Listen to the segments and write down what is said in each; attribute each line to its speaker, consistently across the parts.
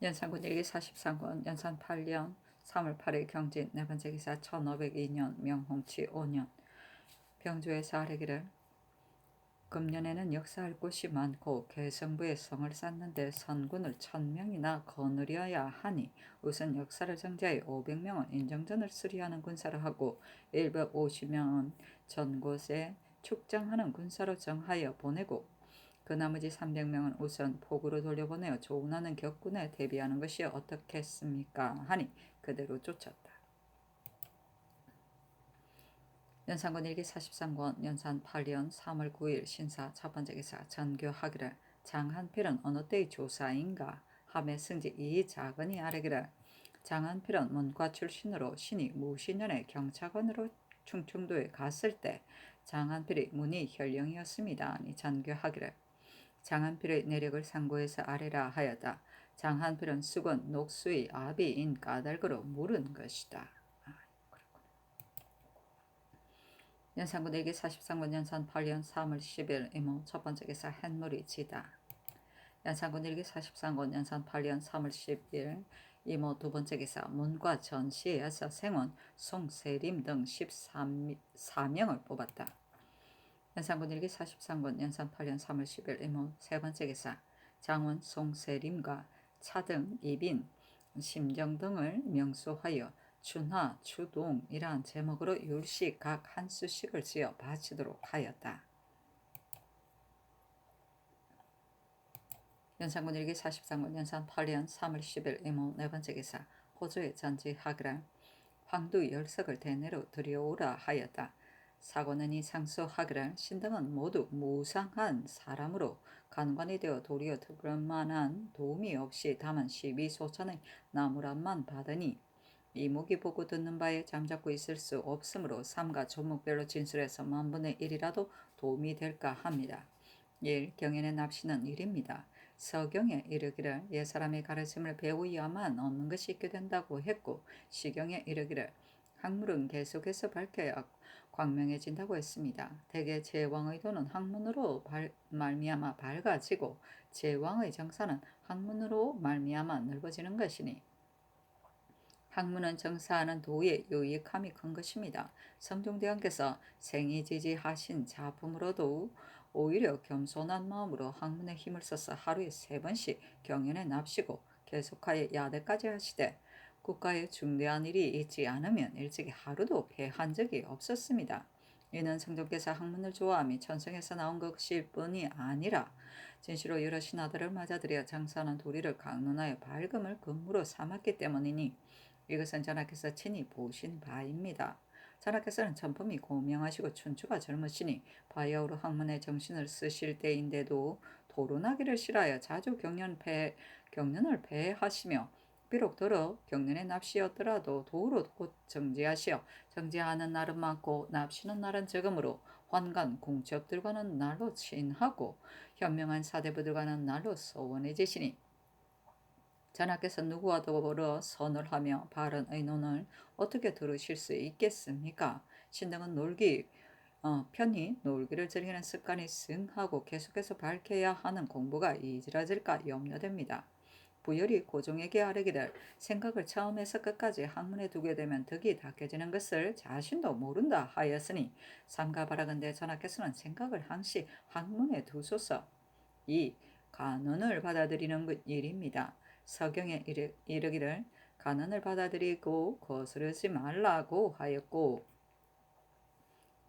Speaker 1: 연산군 일기 43권 연산 8년 3월 8일 경진 네 번째 기사 1502년 명홍치 5년 병조에서 아뢰기를 금년에는 역사할 곳이 많고 개성부에 성을 쌓는데 선군을 1000명이나 거느려야 하니 우선 역사를 정지하여 500명은 인정전을 수리하는 군사로 하고 150명은 전곳에 축장하는 군사로 정하여 보내고 그 나머지 300명은 우선 포구로 돌려보내어 조운하는 격군에 대비하는 것이 어떻겠습니까? 하니 그대로 쫓았다. 연산군 일기 43권 연산 8년 3월 9일 신사 첫 번째 기사 전교하기를 장한필은 어느 때의 조사인가 하매 승지 이 작은이 아뢰기를 장한필은 문과 출신으로 신이 무신년에 경찰관으로 충청도에 갔을 때 장한필이 문이 현령이었습니다. 아니 전교하기를 장한필의 내력을 상고해서 아뢰라 하였다. 장한필은 수건 녹수의 아비인 까닭으로 물은 것이다. 연산군 일기 43권 연산 8년 3월 10일 이모 첫 번째 기사 햇물이 지다. 연산군 일기 43권 연산 8년 3월 10일 이모 두 번째 기사 문과 전시에서 생원 송세림 등 14명을 뽑았다. 연산군 일기 43권 연산 8년 3월 10일 이모 세 번째 기사 장원 송세림과 차등 이빈 심정 등을 명수하여 춘하, 추동이란 제목으로 율시 각 한 수씩을 지어 바치도록 하였다. 연산군 일기 43권 연산 8년 3월 10일 이모 네 번째 기사 호조에 전지하기를 황두 열석을 대내로 들여오라 하였다. 사고는 이 상수하기를 신등은 모두 무상한 사람으로 간관이 되어 도리어 특별만한 도움이 없이 다만 12소천의 나무란만 받으니 이목이 보고 듣는 바에 잠잡고 있을 수 없으므로 삼가 조목별로 진술해서 만분의 1이라도 도움이 될까 합니다. 1. 경연의 납시는 1입니다. 서경에 이르기를 옛사람의 가르침을 배우야만 얻는 것이 있게 된다고 했고 시경에 이르기를 학문은 계속해서 밝혀야 광명해진다고 했습니다. 대개 제왕의 도는 학문으로 말미암아 밝아지고 제왕의 정사는 학문으로 말미암아 넓어지는 것이니 학문은 정사하는 도의 유익함이 큰 것입니다. 성종대왕께서 생이지지하신 작품으로도 오히려 겸손한 마음으로 학문에 힘을 써서 하루에 3번씩 경연에 납시고 계속하여 야대까지 하시되 국가에 중대한 일이 있지 않으면 일찍이 하루도 패한 적이 없었습니다. 이는 성종께서 학문을 좋아함이 천성에서 나온 것일 뿐이 아니라 진시로 여러 신하들을 맞아들여 장사하는 도리를 강론하여 밝음을 근무로 삼았기 때문이니 이것은 전하께서 친히 보신 바입니다. 전하께서는 천품이 고명하시고 춘추가 젊으시니 바야흐로 학문에 정신을 쓰실 때인데도 토론하기를 싫어하여 자주 경련을 배하시며 비록 더러 경련의 납시였더라도 도로 곧 정지하시어 정지하는 날은 많고 납시는 날은 적으므로 환관 공첩들과는 날로 친하고 현명한 사대부들과는 날로 소원해지시니 전하께서 누구와 더불어 선을 하며 바른 의논을 어떻게 들으실 수 있겠습니까? 신등은 편히 놀기를 즐기는 습관이 승하고 계속해서 밝혀야 하는 공부가 이지라질까 염려됩니다. 부열이 고종에게 아뢰기를 생각을 처음에서 끝까지 학문에 두게 되면 덕이 닦여지는 것을 자신도 모른다 하였으니 삼가 바라건대 전하께서는 생각을 항시 학문에 두소서. 이 간언을 받아들이는 일입니다. 서경에 이르기를 간언을 받아들이고 거스르지 말라고 하였고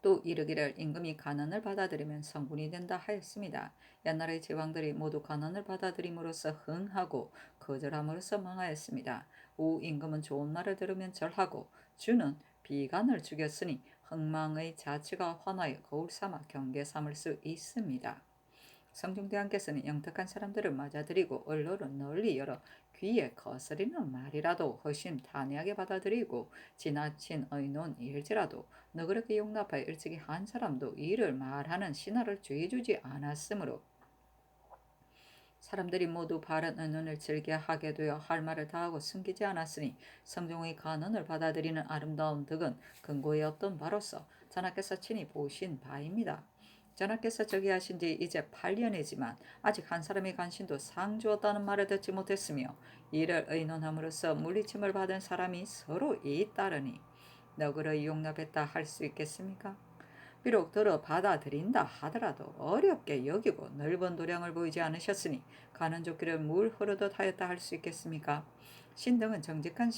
Speaker 1: 또 이르기를 임금이 간언을 받아들이면 성군이 된다 하였습니다. 옛날의 제왕들이 모두 간언을 받아들임으로써 흥하고 거절함으로써 망하였습니다. 우 임금은 좋은 말을 들으면 절하고 주는 비간을 죽였으니 흥망의 자치가 환하여 거울 삼아 경계 삼을 수 있습니다. 성종대왕께서는 영특한 사람들을 맞아들이고 언론을 널리 열어 귀에 거스리는 말이라도 허심탄회하게 받아들이고 지나친 의논 일지라도 너그럽게 용납하여 일찍이 한 사람도 이를 말하는 신하를 죄주지 않았으므로 사람들이 모두 바른 의논을 즐겨하게 되어 할 말을 다하고 숨기지 않았으니 성종의 간언을 받아들이는 아름다운 덕은 근거에 없던 바로서 전하께서 친히 보신 바입니다. 전하께서 저기 하신 지 이제 8년이지만 아직 한 사람의 간신도 상 주었다는 말을 듣지 못했으며 이를 의논함으로써 물리침을 받은 사람이 서로 잇따르니 너그러이 용납했다 할 수 있겠습니까? 비록 들어 받아들인다 하더라도 어렵게 여기고 넓은 도량을 보이지 않으셨으니 가는 족길을 물 흐르듯 하였다 할 수 있겠습니까? 신등은 정직한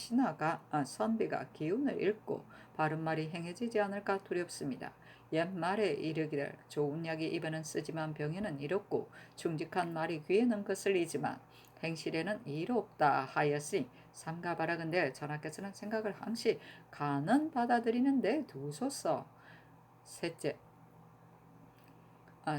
Speaker 1: 선비가 기운을 잃고 바른 말이 행해지지 않을까 두렵습니다. 옛말에 이르기를 좋은 약이 입에는 쓰지만 병에는 이롭고 충직한 말이 귀에는 거슬리지만 행실에는 이롭다 하였으니 삼가 바라건대 전하께서는 생각을 항시 가는 받아들이는데 두소서. 셋째,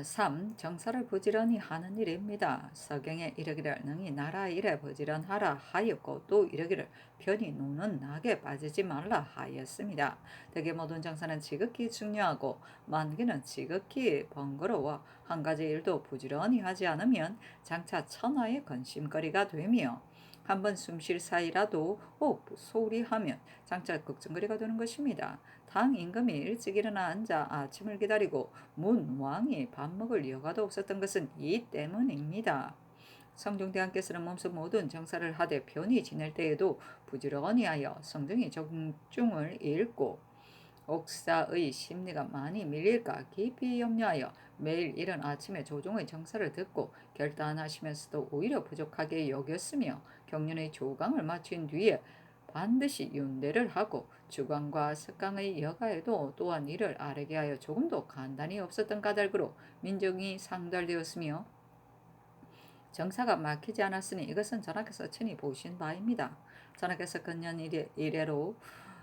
Speaker 1: 3. 정사를 부지런히 하는 일입니다. 서경에 이르기를 능히 나라 일에 부지런하라 하였고 또 이르기를 편히 노는 낙에 빠지지 말라 하였습니다. 대개 모든 정사는 지극히 중요하고 만기는 지극히 번거로워 한 가지 일도 부지런히 하지 않으면 장차 천하의 근심거리가 되며 한번 숨쉴 사이라도 소홀히 하면 장차 걱정거리가 되는 것입니다. 당 임금이 일찍 일어나 앉아 아침을 기다리고 문왕이 밥 먹을 여가도 없었던 것은 이 때문입니다. 성종대왕께서는 몸소 모든 정사를 하되 편히 지낼 때에도 부지런히 하여 성종이 정중을 읽고 옥사의 심리가 많이 밀릴까 깊이 염려하여 매일 이른 아침에 조종의 정사를 듣고 결단하시면서도 오히려 부족하게 여겼으며 경륜의 조강을 마친 뒤에 반드시 윤대를 하고 주광과 석강의 여가에도 또한 이를 아뢰게 하여 조금도 간단히 없었던 까닭으로 민정이 상달되었으며 정사가 막히지 않았으니 이것은 전하께서 친히 보신 바입니다. 전하께서 근년 이래로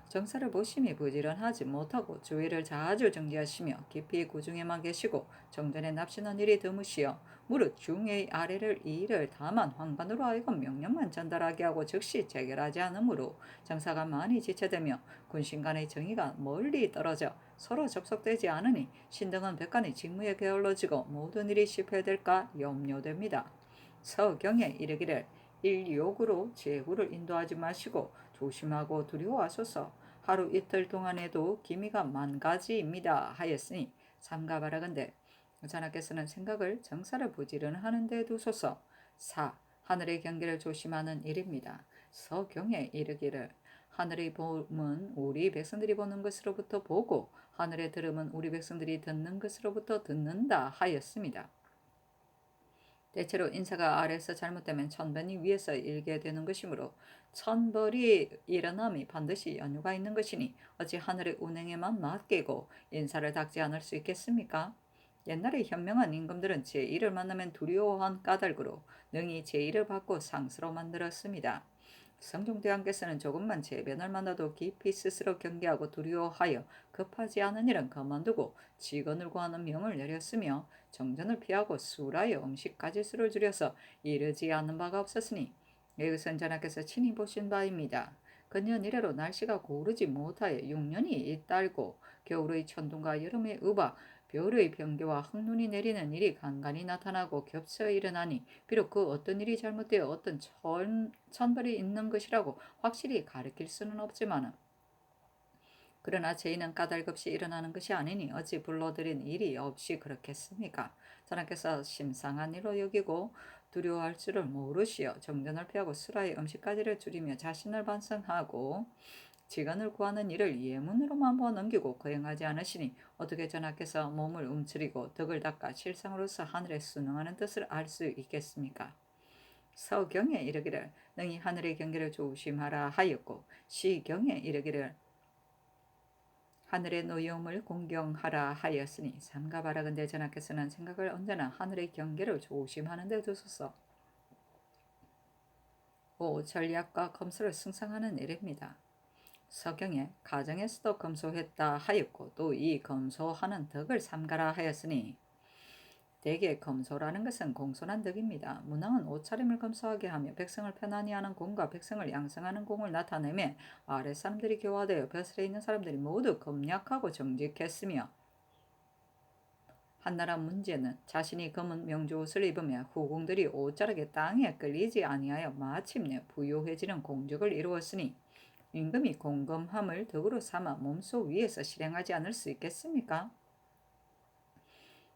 Speaker 1: 정사를 보심이 부지런하지 못하고 주의를 자주 정지하시며 깊이 구중에만 계시고 정전에 납신한 일이 드무시어 무릇 중의 아래를 이를 다만 황반으로 하여금 명령만 전달하게 하고 즉시 재결하지 않으므로 정사가 많이 지체되며 군신 간의 정의가 멀리 떨어져 서로 접속되지 않으니 신등은 백간의 직무에 게을러지고 모든 일이 실패될까 염려됩니다. 서경에 이르기를 일욕으로 제후를 인도하지 마시고 조심하고 두려워하소서. 하루 이틀 동안에도 기미가 만 가지입니다 하였으니 삼가 바라건대 전하께서는 생각을 정사를 부지런하는 데 두소서. 4. 하늘의 경계를 조심하는 일입니다. 서경에 이르기를 하늘의 봄은 우리 백성들이 보는 것으로부터 보고 하늘의 들음은 우리 백성들이 듣는 것으로부터 듣는다 하였습니다. 대체로 인사가 아래에서 잘못되면 천번이 위에서 일게 되는 것이므로 천벌이 일어남이 반드시 연유가 있는 것이니 어찌 하늘의 운행에만 맡기고 인사를 닦지 않을 수 있겠습니까? 옛날에 현명한 임금들은 제1을 만나면 두려워한 까닭으로 능히 제1을 받고 상스로 만들었습니다. 성종대왕께서는 조금만 제변을 만나도 깊이 스스로 경계하고 두려워하여 급하지 않은 일은 그만두고 직언을 구하는 명을 내렸으며 정전을 피하고 수라의 음식 가짓수를 줄여서 이르지 않는 바가 없었으니 이것은 전하께서 친히 보신 바입니다. 근년 이래로 날씨가 고르지 못하여 6년이 잇달고 겨울의 천둥과 여름의 우박, 별의 변개와 흙눈이 내리는 일이 간간히 나타나고 겹쳐 일어나니 비록 그 어떤 일이 잘못되어 어떤 천벌이 있는 것이라고 확실히 가리킬 수는 없지만은 그러나 죄인은 까닭없이 일어나는 것이 아니니 어찌 불러들인 일이 없이 그렇겠습니까? 전하께서 심상한 일로 여기고 두려워할 줄을 모르시어 정전을 피하고 수라의 음식까지를 줄이며 자신을 반성하고 직언을 구하는 일을 예문으로만 보아 넘기고 거행하지 않으시니 어떻게 전하께서 몸을 움츠리고 덕을 닦아 실상으로서 하늘에 순응하는 뜻을 알 수 있겠습니까? 서경에 이르기를 능히 하늘의 경계를 조심하라 하였고 시경에 이르기를 하늘의 노여움을 공경하라 하였으니 삼가 바라건대 전하께서는 생각을 언제나 하늘의 경계를 조심하는 데 두소서. 5. 전략과 검소를 승상하는 일입니다. 서경에 가정에서도 검소했다 하였고 또 이 검소하는 덕을 삼가라 하였으니 대개 검소라는 것은 공손한 덕입니다. 문왕은 옷차림을 검소하게 하며 백성을 편안히 하는 공과 백성을 양성하는 공을 나타내며 아래 사람들이 교화되어 벼슬에 있는 사람들이 모두 검약하고 정직했으며 한나라 문제는 자신이 검은 명주옷을 입으며 후궁들이 옷자락에 땅에 끌리지 아니하여 마침내 부요해지는 공적을 이루었으니 임금이 공검함을 덕으로 삼아 몸소 위에서 실행하지 않을 수 있겠습니까?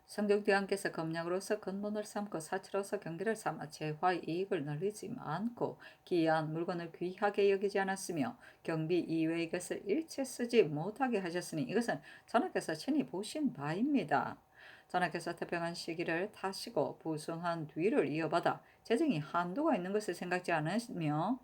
Speaker 1: 성경대왕께서 검약으로서 근본을 삼고 사치로서 경계를 삼아 재화의 이익을 늘리지 않고 기이한 물건을 귀하게 여기지 않았으며 경비 이외의 것을 일체 쓰지 못하게 하셨으니 이것은 전하께서 친히 보신 바입니다. 전하께서 태평한 시기를 타시고 부승한 뒤를 이어받아 재정이 한도가 있는 것을 생각지 않으며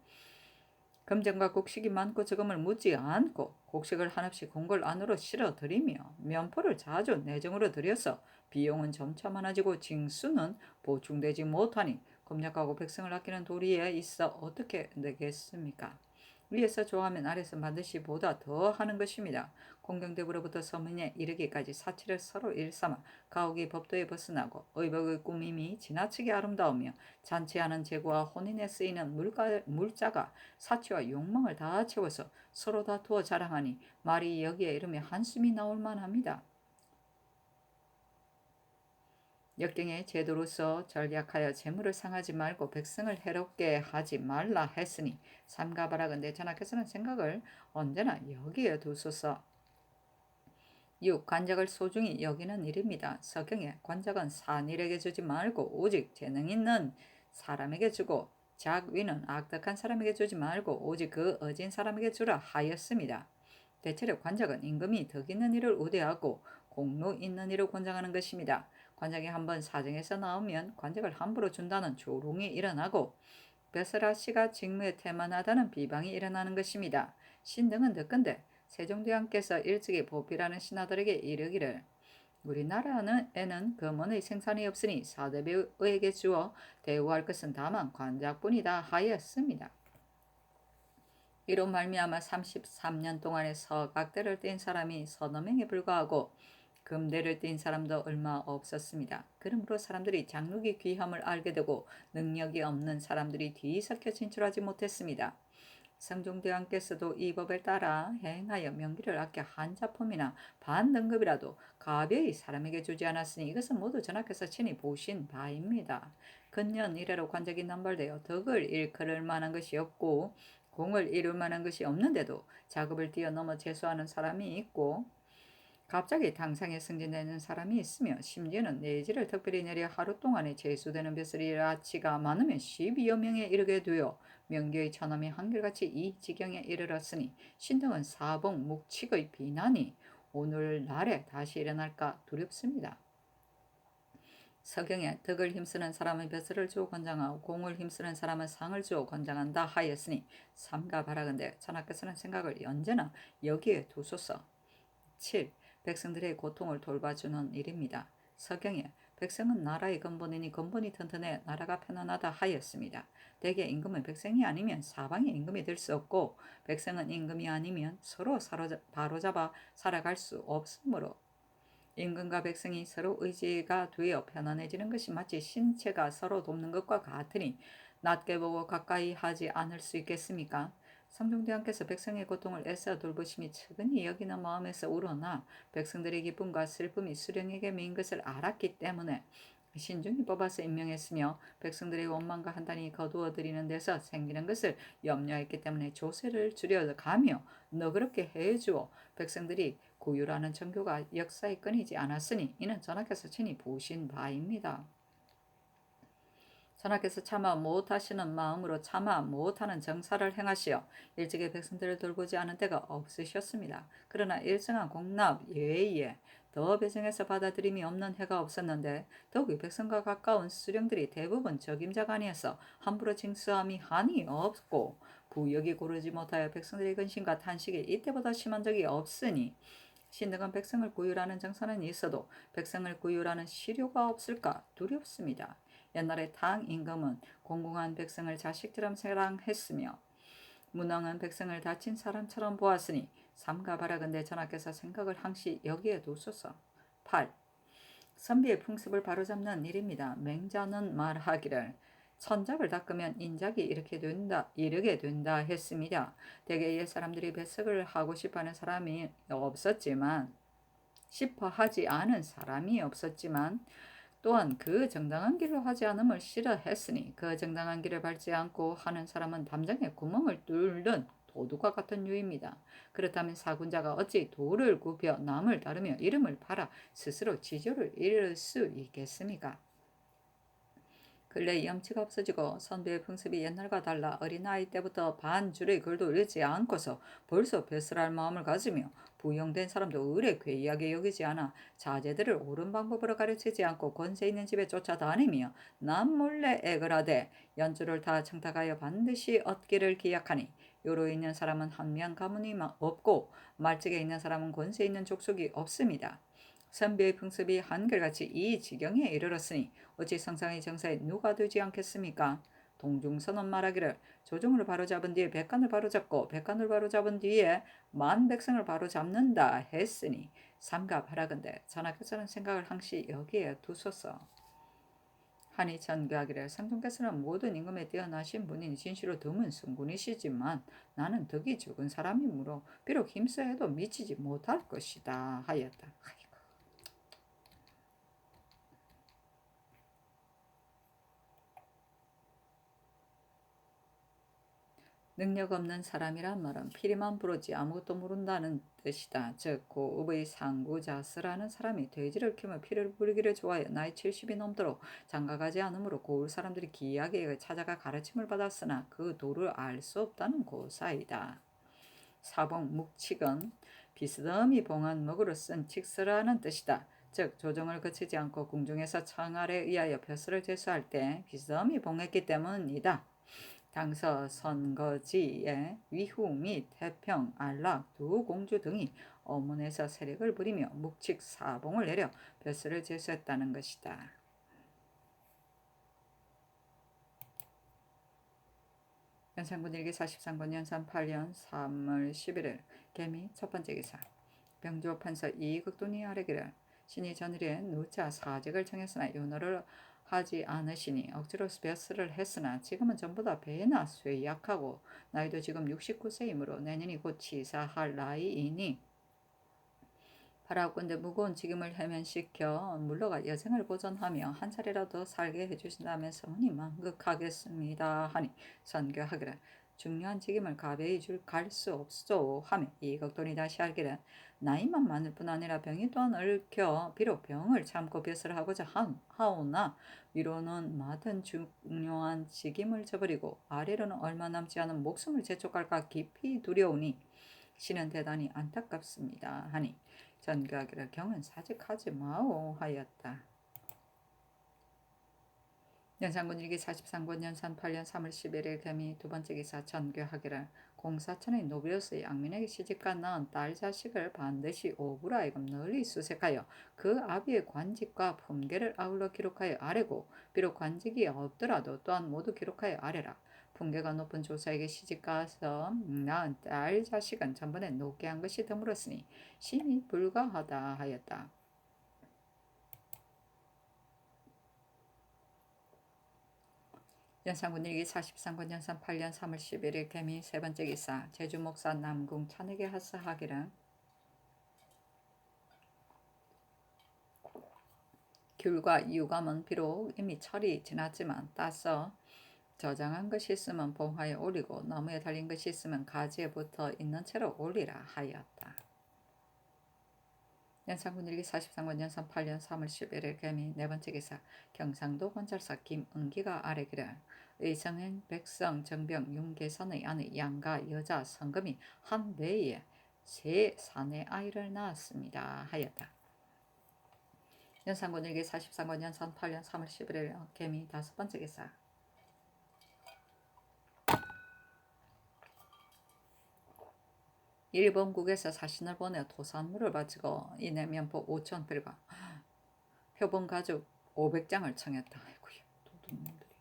Speaker 1: 금전과 곡식이 많고 적음을 묻지 않고 곡식을 한없이 궁궐 안으로 실어들이며 면포를 자주 내정으로 들여서 비용은 점차 많아지고 징수는 보충되지 못하니 검약하고 백성을 아끼는 도리에 있어 어떻게 되겠습니까? 위에서 좋아하면 아래서 반드시 보다 더 하는 것입니다. 공경대부로부터 서민에 이르기까지 사치를 서로 일삼아 가옥이 법도에 벗어나고 의복의 꾸밈이 지나치게 아름다우며 잔치하는 제구와 혼인에 쓰이는 물자가 사치와 욕망을 다 채워서 서로 다투어 자랑하니 말이 여기에 이르며 한숨이 나올 만합니다. 역경의 제도로서 전략하여 재물을 상하지 말고 백성을 해롭게 하지 말라 했으니 삼가 바라건대 전하께서는 생각을 언제나 여기에 두소서. 6. 관작을 소중히 여기는 일입니다. 서경에 관작은 산일에게 주지 말고 오직 재능 있는 사람에게 주고 작위는 악덕한 사람에게 주지 말고 오직 그 어진 사람에게 주라 하였습니다. 대체로 관작은 임금이 덕 있는 일을 우대하고 공로 있는 일을 권장하는 것입니다. 관작이 한번 사정에서 나오면 관작을 함부로 준다는 조롱이 일어나고 베스라 씨가 직무에 태만하다는 비방이 일어나는 것입니다. 신등은 듣건대 세종대왕께서 일찍이 보필하는 신하들에게 이르기를 우리나라에는 금원의 생산이 없으니 사대부에게 주어 대우할 것은 다만 관작뿐이다 하였습니다. 이로 말미암아 33년 동안에 서각대를 띈 사람이 서너 명에 불과하고 금대를 띈 사람도 얼마 없었습니다. 그러므로 사람들이 장육이 귀함을 알게 되고 능력이 없는 사람들이 뒤섞여 진출하지 못했습니다. 성종대왕께서도 이 법을 따라 행하여 명기를 아껴 한 작품이나 반 등급이라도 가벼이 사람에게 주지 않았으니 이것은 모두 전하께서 친히 보신 바입니다. 근년 이래로 관작이 남발되어 덕을 일컬을 만한 것이 없고 공을 이룰 만한 것이 없는데도 작업을 뛰어넘어 재수하는 사람이 있고 갑자기 당상에 승진되는 사람이 있으며 심지어는 내지를 특별히 내려 하루 동안에 재수되는 벼슬이 라치가 많으면 12여 명에 이르게 되어 명교의 처남이 한결같이 이 지경에 이르렀으니 신등은 사봉 묵칙의 비난이 오늘날에 다시 일어날까 두렵습니다. 서경에 덕을 힘쓰는 사람은 벼슬을 주어 권장하고 공을 힘쓰는 사람은 상을 주어 권장한다 하였으니 삼가 바라건대 전하께서는 생각을 언제나 여기에 두소서. 7. 백성들의 고통을 돌봐주는 일입니다. 서경에 백성은 나라의 근본이니 근본이 튼튼해 나라가 편안하다 하였습니다. 대개 임금은 백성이 아니면 사방의 임금이 될 수 없고 백성은 임금이 아니면 서로 바로잡아 살아갈 수 없으므로 임금과 백성이 서로 의지가 되어 편안해지는 것이 마치 신체가 서로 돕는 것과 같으니 낮게 보고 가까이 하지 않을 수 있겠습니까? 성종대왕께서 백성의 고통을 애써 돌보심이 측은히 여기는 마음에서 우러나 백성들의 기쁨과 슬픔이 수령에게 메인 것을 알았기 때문에 신중히 뽑아서 임명했으며 백성들의 원망과 한탄이 거두어들이는 데서 생기는 것을 염려했기 때문에 조세를 줄여가며 너그럽게 해주어 백성들이 고유라는 정교가 역사에 끊이지 않았으니 이는 전하께서 친히 보신 바입니다. 전하께서 참아 못하시는 마음으로 참아 못하는 정사를 행하시어 일찍이 백성들을 돌보지 않은 때가 없으셨습니다. 그러나 일정한 공납 예외에 더 배정해서 받아들임이 없는 해가 없었는데 더욱이 백성과 가까운 수령들이 대부분 적임자가 아니어서 함부로 징수함이 한이 없고 부역이 고르지 못하여 백성들의 근심과 탄식이 이때보다 심한 적이 없으니 신등은 백성을 구휼하는 정사는 있어도 백성을 구휼하는 시료가 없을까 두렵습니다. 옛날에 당 임금은 공공한 백성을 자식처럼 사랑했으며 문왕은 백성을 다친 사람처럼 보았으니 삼가 바라건대 전하께서 생각을 항시 여기에 두소서. 8. 선비의 풍습을 바로잡는 일입니다. 맹자는 말하기를 천작을 닦으면 인작이 이르게 된다 했습니다. 대개 옛 사람들이 배석을 하고 싶어하는 사람이 없었지만 싶어하지 않은 사람이 없었지만 또한 그 정당한 길을 하지 않음을 싫어했으니 그 정당한 길을 밟지 않고 하는 사람은 담장에 구멍을 뚫는 도둑과 같은 유입니다. 그렇다면 사군자가 어찌 도를 굽혀 남을 따르며 이름을 팔아 스스로 지조를 잃을 수 있겠습니까? 근래 염치가 없어지고 선비의 풍습이 옛날과 달라 어린아이 때부터 반줄의 글도 읽지 않고서 벌써 벼슬할 마음을 가지며 부용된 사람도 의뢰 괴이하게 여기지 않아 자제들을 옳은 방법으로 가르치지 않고 권세 있는 집에 쫓아다니며 남몰래 애걸 하되 연주를 다 청탁하여 반드시 얻기를 기약하니 요로 있는 사람은 한면 가문이 없고 말직에 있는 사람은 권세 있는 족속이 없습니다. 선비의 풍습이 한결같이 이 지경에 이르렀으니 어찌 성상의 정사에 누가 되지 않겠습니까? 동중선언 말하기를 조정을 바로잡은 뒤에 백간을 바로잡고 백간을 바로잡은 뒤에 만백성을 바로잡는다 했으니 삼가하라건대 전하께서는 생각을 항시 여기에 두소서. 하니 전교하기를 상종께서는 모든 임금에 뛰어나신 분이니 진실로 드문 승군이시지만 나는 덕이 적은 사람이므로 비록 힘써해도 미치지 못할 것이다 하였다. 능력 없는 사람이란 말은 피리만 부르지 아무것도 모른다는 뜻이다. 즉 고읍의 상구자스라는 사람이 돼지를 키우며 피를 부리기를 좋아해 나이 70이 넘도록 장가가지 않으므로 고을 사람들이 기이하게 찾아가 가르침을 받았으나 그 도를 알 수 없다는 고사이다. 사봉 묵칙은 비스듬히 봉한 먹으로 쓴 칙서라는 뜻이다. 즉 조정을 거치지 않고 궁중에서 청알에 의하여 벼슬을 제수할 때 비스듬히 봉했기 때문이다. 당서 선거지에 위후 및 태평, 안락 두 공주 등이 어문에서 세력을 부리며 묵칙 사봉을 내려 벼슬을 제수했다는 것이다. 연산군 일기 43권 연산 8년 3월 11일 개미 첫 번째 기사 병조 판서 이극돈이 아뢰기를 신이 전일에 누차 사직을 청했으나 윤호를 하지 않으시니 억지로 벼슬을 했으나 지금은 전보다 배나 쇠약하고 나이도 지금 69세이므로 내년이 곧 치사할 나이이니 바라건대 무거운 직임을 해면시켜 물러가 여생을 보전하며 한 차례라도 더 살게 해주신다면 성은이 만극하겠습니다 하니 선교하기를 중요한 직임을 가벼이 갈 수 없소 하며 이극돈이 다시 하기를 나이만 많을 뿐 아니라 병이 또한 얽혀 비록 병을 참고 벼슬을 하고자 하오나 위로는 맡은 중요한 직임을 저버리고 아래로는 얼마 남지 않은 목숨을 재촉할까 깊이 두려우니 신은 대단히 안타깝습니다 하니 전교하기를 경은 사직하지 마오 하였다. 연산군 일기 43권 연산 8년 3월 11일 개미 두 번째 기사 전교하기를 공사천의 노비로서 양민에게 시집가 낳은 딸 자식을 반드시 오부라이금 널리 수색하여 그 아비의 관직과 품계를 아울러 기록하여 아래고 비록 관직이 없더라도 또한 모두 기록하여 아래라. 품계가 높은 조사에게 시집가서 낳은 딸 자식은 전번에 노개한 것이 드물었으니 심히 불가하다 하였다. 연산군 일기 43권 연산 8년 3월 11일 개미 세 번째 기사 제주 목사 남궁 찬에게 하사하기를 귤과 유감은 비록 이미 철이 지났지만 따서 저장한 것이 있으면 봉화에 올리고 나무에 달린 것이 있으면 가지에 붙어 있는 채로 올리라 하였다. 연산군 일기 43권 연산 8년 3월 11일 개미 네 번째 기사 경상도 관찰사 김은기가 아뢰기를 의성행 백성 정병 윤계선의 아내 양가 여자 성금이 한 배에 세 사내 아이를 낳았습니다 하였다. 연산군 일기 43권 연산 8년 3월 11일 개미 다섯 번째 기사 일본국에서 사신을 보내 도산물을 바치고 이내 면포 5,000필과 표본 가죽 500장을 청했다. 아이고야, 도둑놈들이.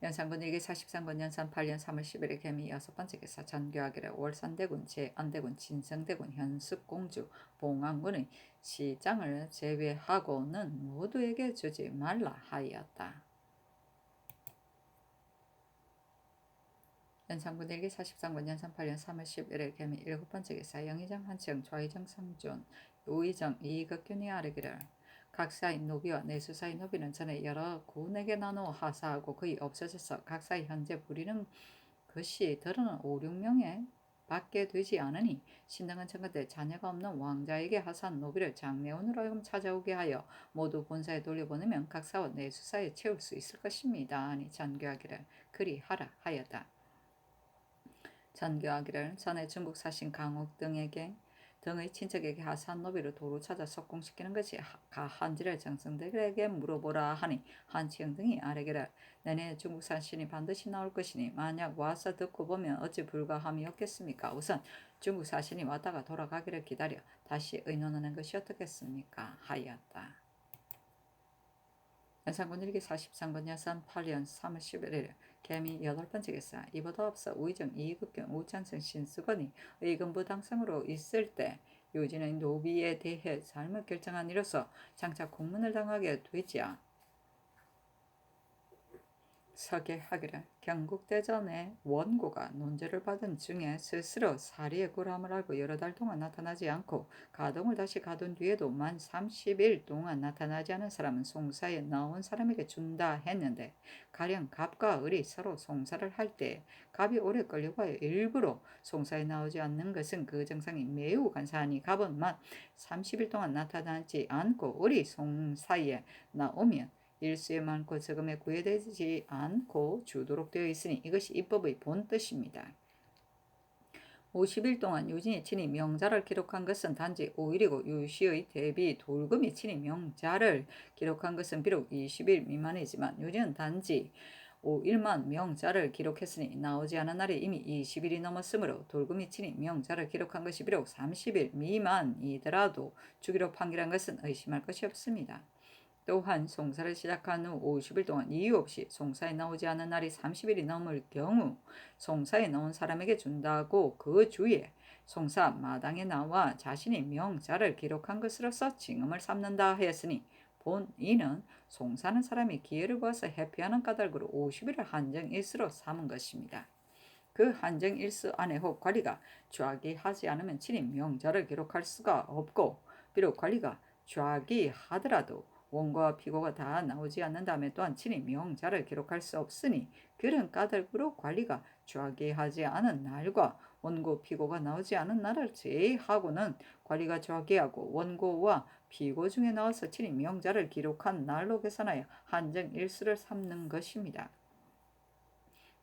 Speaker 1: 연산군 일기 43권 연산 8년 3월 11일 개미 여섯 번째 기사 전교하기를 월산대군 제안대군 진성대군 현숙공주 봉안군의 시장을 제외하고는 모두에게 주지 말라 하였다. 연산군 일기 43권 연산 8년 3월 11일 개미 일곱 번째 기사 영의정 한청 좌의정 성준 우의정 이극균이 아뢰기를 각사의 노비와 내수사의 노비는 전에 여러 군에게 나누어 하사하고 거의 없어져서 각사의 현재 부리는 그것이 들어는 5, 6명에 밖에 되지 않으니 신당은 청컨대 자녀가 없는 왕자에게 하사한 노비를 장례원으로 하여금 찾아오게 하여 모두 본사에 돌려보내면 각 사원 내수사에 채울 수 있을 것입니다. 아니 전교하기를 그리하라 하였다. 전교하기를 전에 중국 사신 강옥 등의 친척에게 하사한 노비를 도로 찾아 석공시키는 것이 가한지를 정승들에게 물어보라 하니 한치영 등이 아래기를 내내 중국 사신이 반드시 나올 것이니 만약 와서 듣고 보면 어찌 불가함이 없겠습니까? 우선 중국 사신이 왔다가 돌아가기를 기다려 다시 의논하는 것이 어떻겠습니까? 하였다. 연산군 일기 43권 여산 8년 3월 11일 개미 8번째 기사 이보다 앞서 우의정 이익경 우찬성 신수건이 의금부 당상으로 있을 때 요진의 노비에 대해 잘못 결정한 이로서 장차 공문을 당하게 되지야 서계하기를 경국대전의 원고가 논제를 받은 중에 스스로 사리의 굴함을 알고 여러 달 동안 나타나지 않고 가동을 다시 가둔 뒤에도 만 30일 동안 나타나지 않은 사람은 송사에 나온 사람에게 준다 했는데 가령 갑과 을이 서로 송사를 할 때 갑이 오래 끌려가야 일부러 송사에 나오지 않는 것은 그 정상이 매우 간사하니 갑은 만 30일 동안 나타나지 않고 을이 송사에 나오면 일수에 많고 적음에 구애되지 않고 주도록 되어 있으니 이것이 입법의 본뜻입니다. 50일 동안 유진이 친히 명자를 기록한 것은 단지 5일이고 유시의 대비 돌금이 친히 명자를 기록한 것은 비록 20일 미만이지만 유진은 단지 5일만 명자를 기록했으니 나오지 않은 날이 이미 20일이 넘었으므로 돌금이 친히 명자를 기록한 것이 비록 30일 미만이더라도 주기로 판결한 것은 의심할 것이 없습니다. 또한 송사를 시작한 후 50일 동안 이유 없이 송사에 나오지 않은 날이 30일이 넘을 경우 송사에 나온 사람에게 준다고 그 주에 송사 마당에 나와 자신이 명자를 기록한 것으로서 징험을 삼는다 하였으니 본인은 송사는 사람이 기회를 보아서 회피하는 까닭으로 50일을 한정일수로 삼은 것입니다. 그 한정일수 안에 혹 관리가 좌기하지 않으면 친히 명자를 기록할 수가 없고 비록 관리가 좌기하더라도 원고와 피고가 다 나오지 않는 다음에 또한 친히 명자를 기록할 수 없으니 그런 까닭으로 관리가 좌기하지 않은 날과 원고 피고가 나오지 않은 날을 제외하고는 관리가 좌기하고 원고와 피고 중에 나와서 친히 명자를 기록한 날로 계산하여 한정일수를 삼는 것입니다.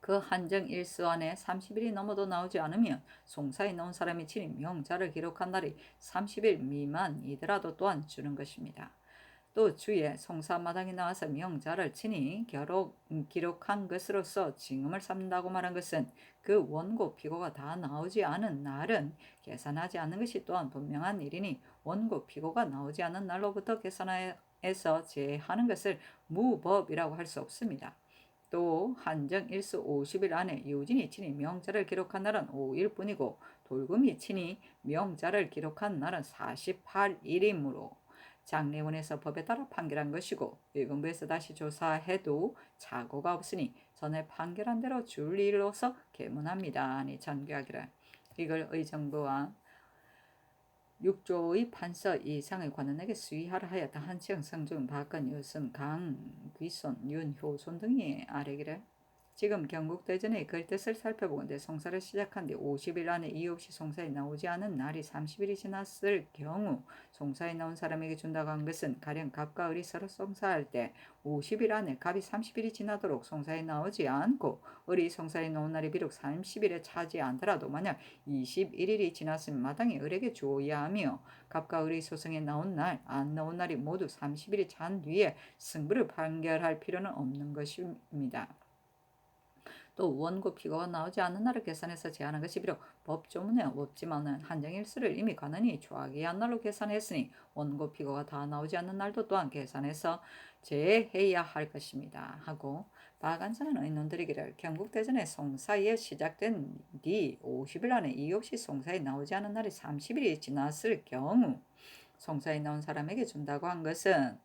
Speaker 1: 그 한정일수 안에 30일이 넘어도 나오지 않으면 송사에 나온 사람이 친히 명자를 기록한 날이 30일 미만이더라도 또한 주는 것입니다. 또 주에 송사마당에 나와서 명자를 친히 기록한 것으로서 징험을 삼는다고 말한 것은 그 원고 피고가 다 나오지 않은 날은 계산하지 않는 것이 또한 분명한 일이니 원고 피고가 나오지 않은 날로부터 계산해서 제하는 것을 무법이라고 할 수 없습니다. 또 한정일수 50일 안에 유진이 친히 명자를 기록한 날은 5일뿐이고 돌금이 친히 명자를 기록한 날은 48일이므로 장례원에서 법에 따라 판결한 것이고 의금부에서 다시 조사해도 착오가 없으니 전에 판결한 대로 줄 일로서 계문합니다. 아니 전개하기를 이걸 의정부와 6조의 판서 이상의 관원에게 수의하라 하였다. 한치영, 성준, 박건, 유승, 강, 귀손, 윤효손 등이 아뢰기를 지금 경국대전의 글 뜻을 살펴보건대 송사를 시작한 뒤 50일 안에 이유 없이 송사에 나오지 않은 날이 30일이 지났을 경우 송사에 나온 사람에게 준다고 한 것은 가령 갑과 을이 서로 송사할 때 50일 안에 갑이 30일이 지나도록 송사에 나오지 않고 을이 송사에 나온 날이 비록 30일에 차지 않더라도 만약 21일이 지났으면 마땅히 을에게 주어야 하며 갑과 을이 소송에 나온 날, 안 나온 날이 모두 30일이 찬 뒤에 승부를 판결할 필요는 없는 것입니다. 또 원고 피고가 나오지 않는 날을 계산해서 제하는 것이 비록 법조문에 없지만은 한정일수를 이미 관원이 좌기한 날로 계산했으니 원고 피고가 다 나오지 않는 날도 또한 계산해서 제해야 할 것입니다. 하고 박안사는 의논드리기를 경국대전의 송사에 시작된 뒤 50일 안에 이유 없이 송사에 나오지 않은 날이 30일이 지났을 경우 송사에 나온 사람에게 준다고 한 것은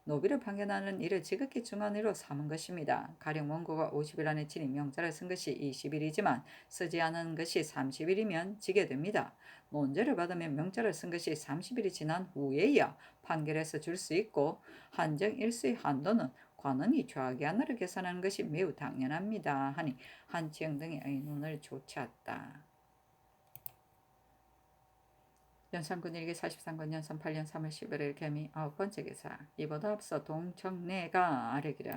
Speaker 1: 노비를 판결하는 일을 지극히 중한 일로 삼은 것입니다. 가령 원고가 50일 안에 친히 명자를 쓴 것이 20일이지만 쓰지 않은 것이 30일이면 지게 됩니다. 논제를 받으면 명자를 쓴 것이 30일이 지난 후에야 판결해서 줄 수 있고 한정일수의 한도는 관원이 좌기하나를 계산하는 것이 매우 당연합니다 하니 한치영 등의 의논을 좇았다. 연산군 일기 43권 연산 8년 3월 11일 개미 9번째 기사. 이보다 앞서 동청래가 아뢰기를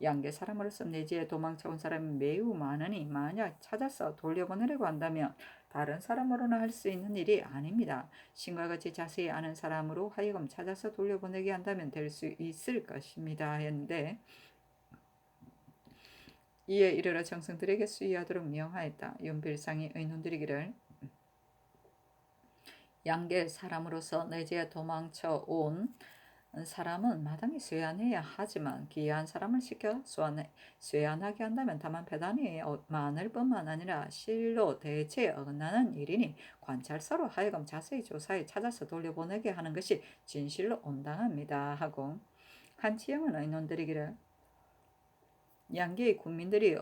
Speaker 1: 양계 사람으로서 내지에 도망쳐온 사람이 매우 많으니 만약 찾아서 돌려보내려고 한다면 다른 사람으로는 할 수 있는 일이 아닙니다. 신과 같이 자세히 아는 사람으로 하여금 찾아서 돌려보내게 한다면 될 수 있을 것입니다 했는데, 이에 이르러 정승들에게 수의하도록 명하였다. 윤필상이 의논드리기를 양계 사람으로서 내지에 도망쳐 온 사람은 마땅히 쇠안해야 하지만 귀한 사람을 시켜 쇠안하게 한다면 다만 배단이 많을 뿐만 아니라 실로 대체에 어긋나는 일이니 관찰사로 하여금 자세히 조사해 찾아서 돌려보내게 하는 것이 진실로 온당합니다 하고, 한치영은 의논드리기를 양계의 국민들이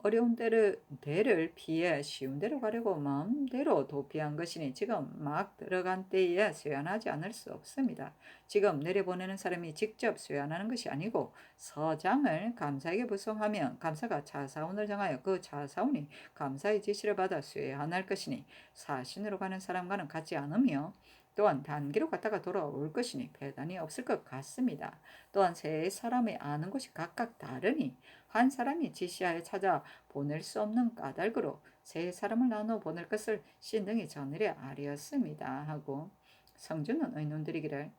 Speaker 1: 어려운 대를 피해 쉬운 데로 가려고 마음대로 도피한 것이니 지금 막 들어간 때에 쇠안하지 않을 수 없습니다. 지금 내려보내는 사람이 직접 쇠안하는 것이 아니고 서장을 감사에게 부송하면 감사가 차사원을 정하여 그 차사원이 감사의 지시를 받아 쇠안할 것이니 사신으로 가는 사람과는 같지 않으며 또한 단기로 갔다가 돌아올 것이니 배단이 없을 것 같습니다. 또한 세 사람이 아는 곳이 각각 다르니 한 사람이 지시하여 찾아 보낼 수 없는 까닭으로 세 사람을 나눠 보낼 것을 신등이 전일에 아뢰었습니다 하고, 성주는 의논드리기를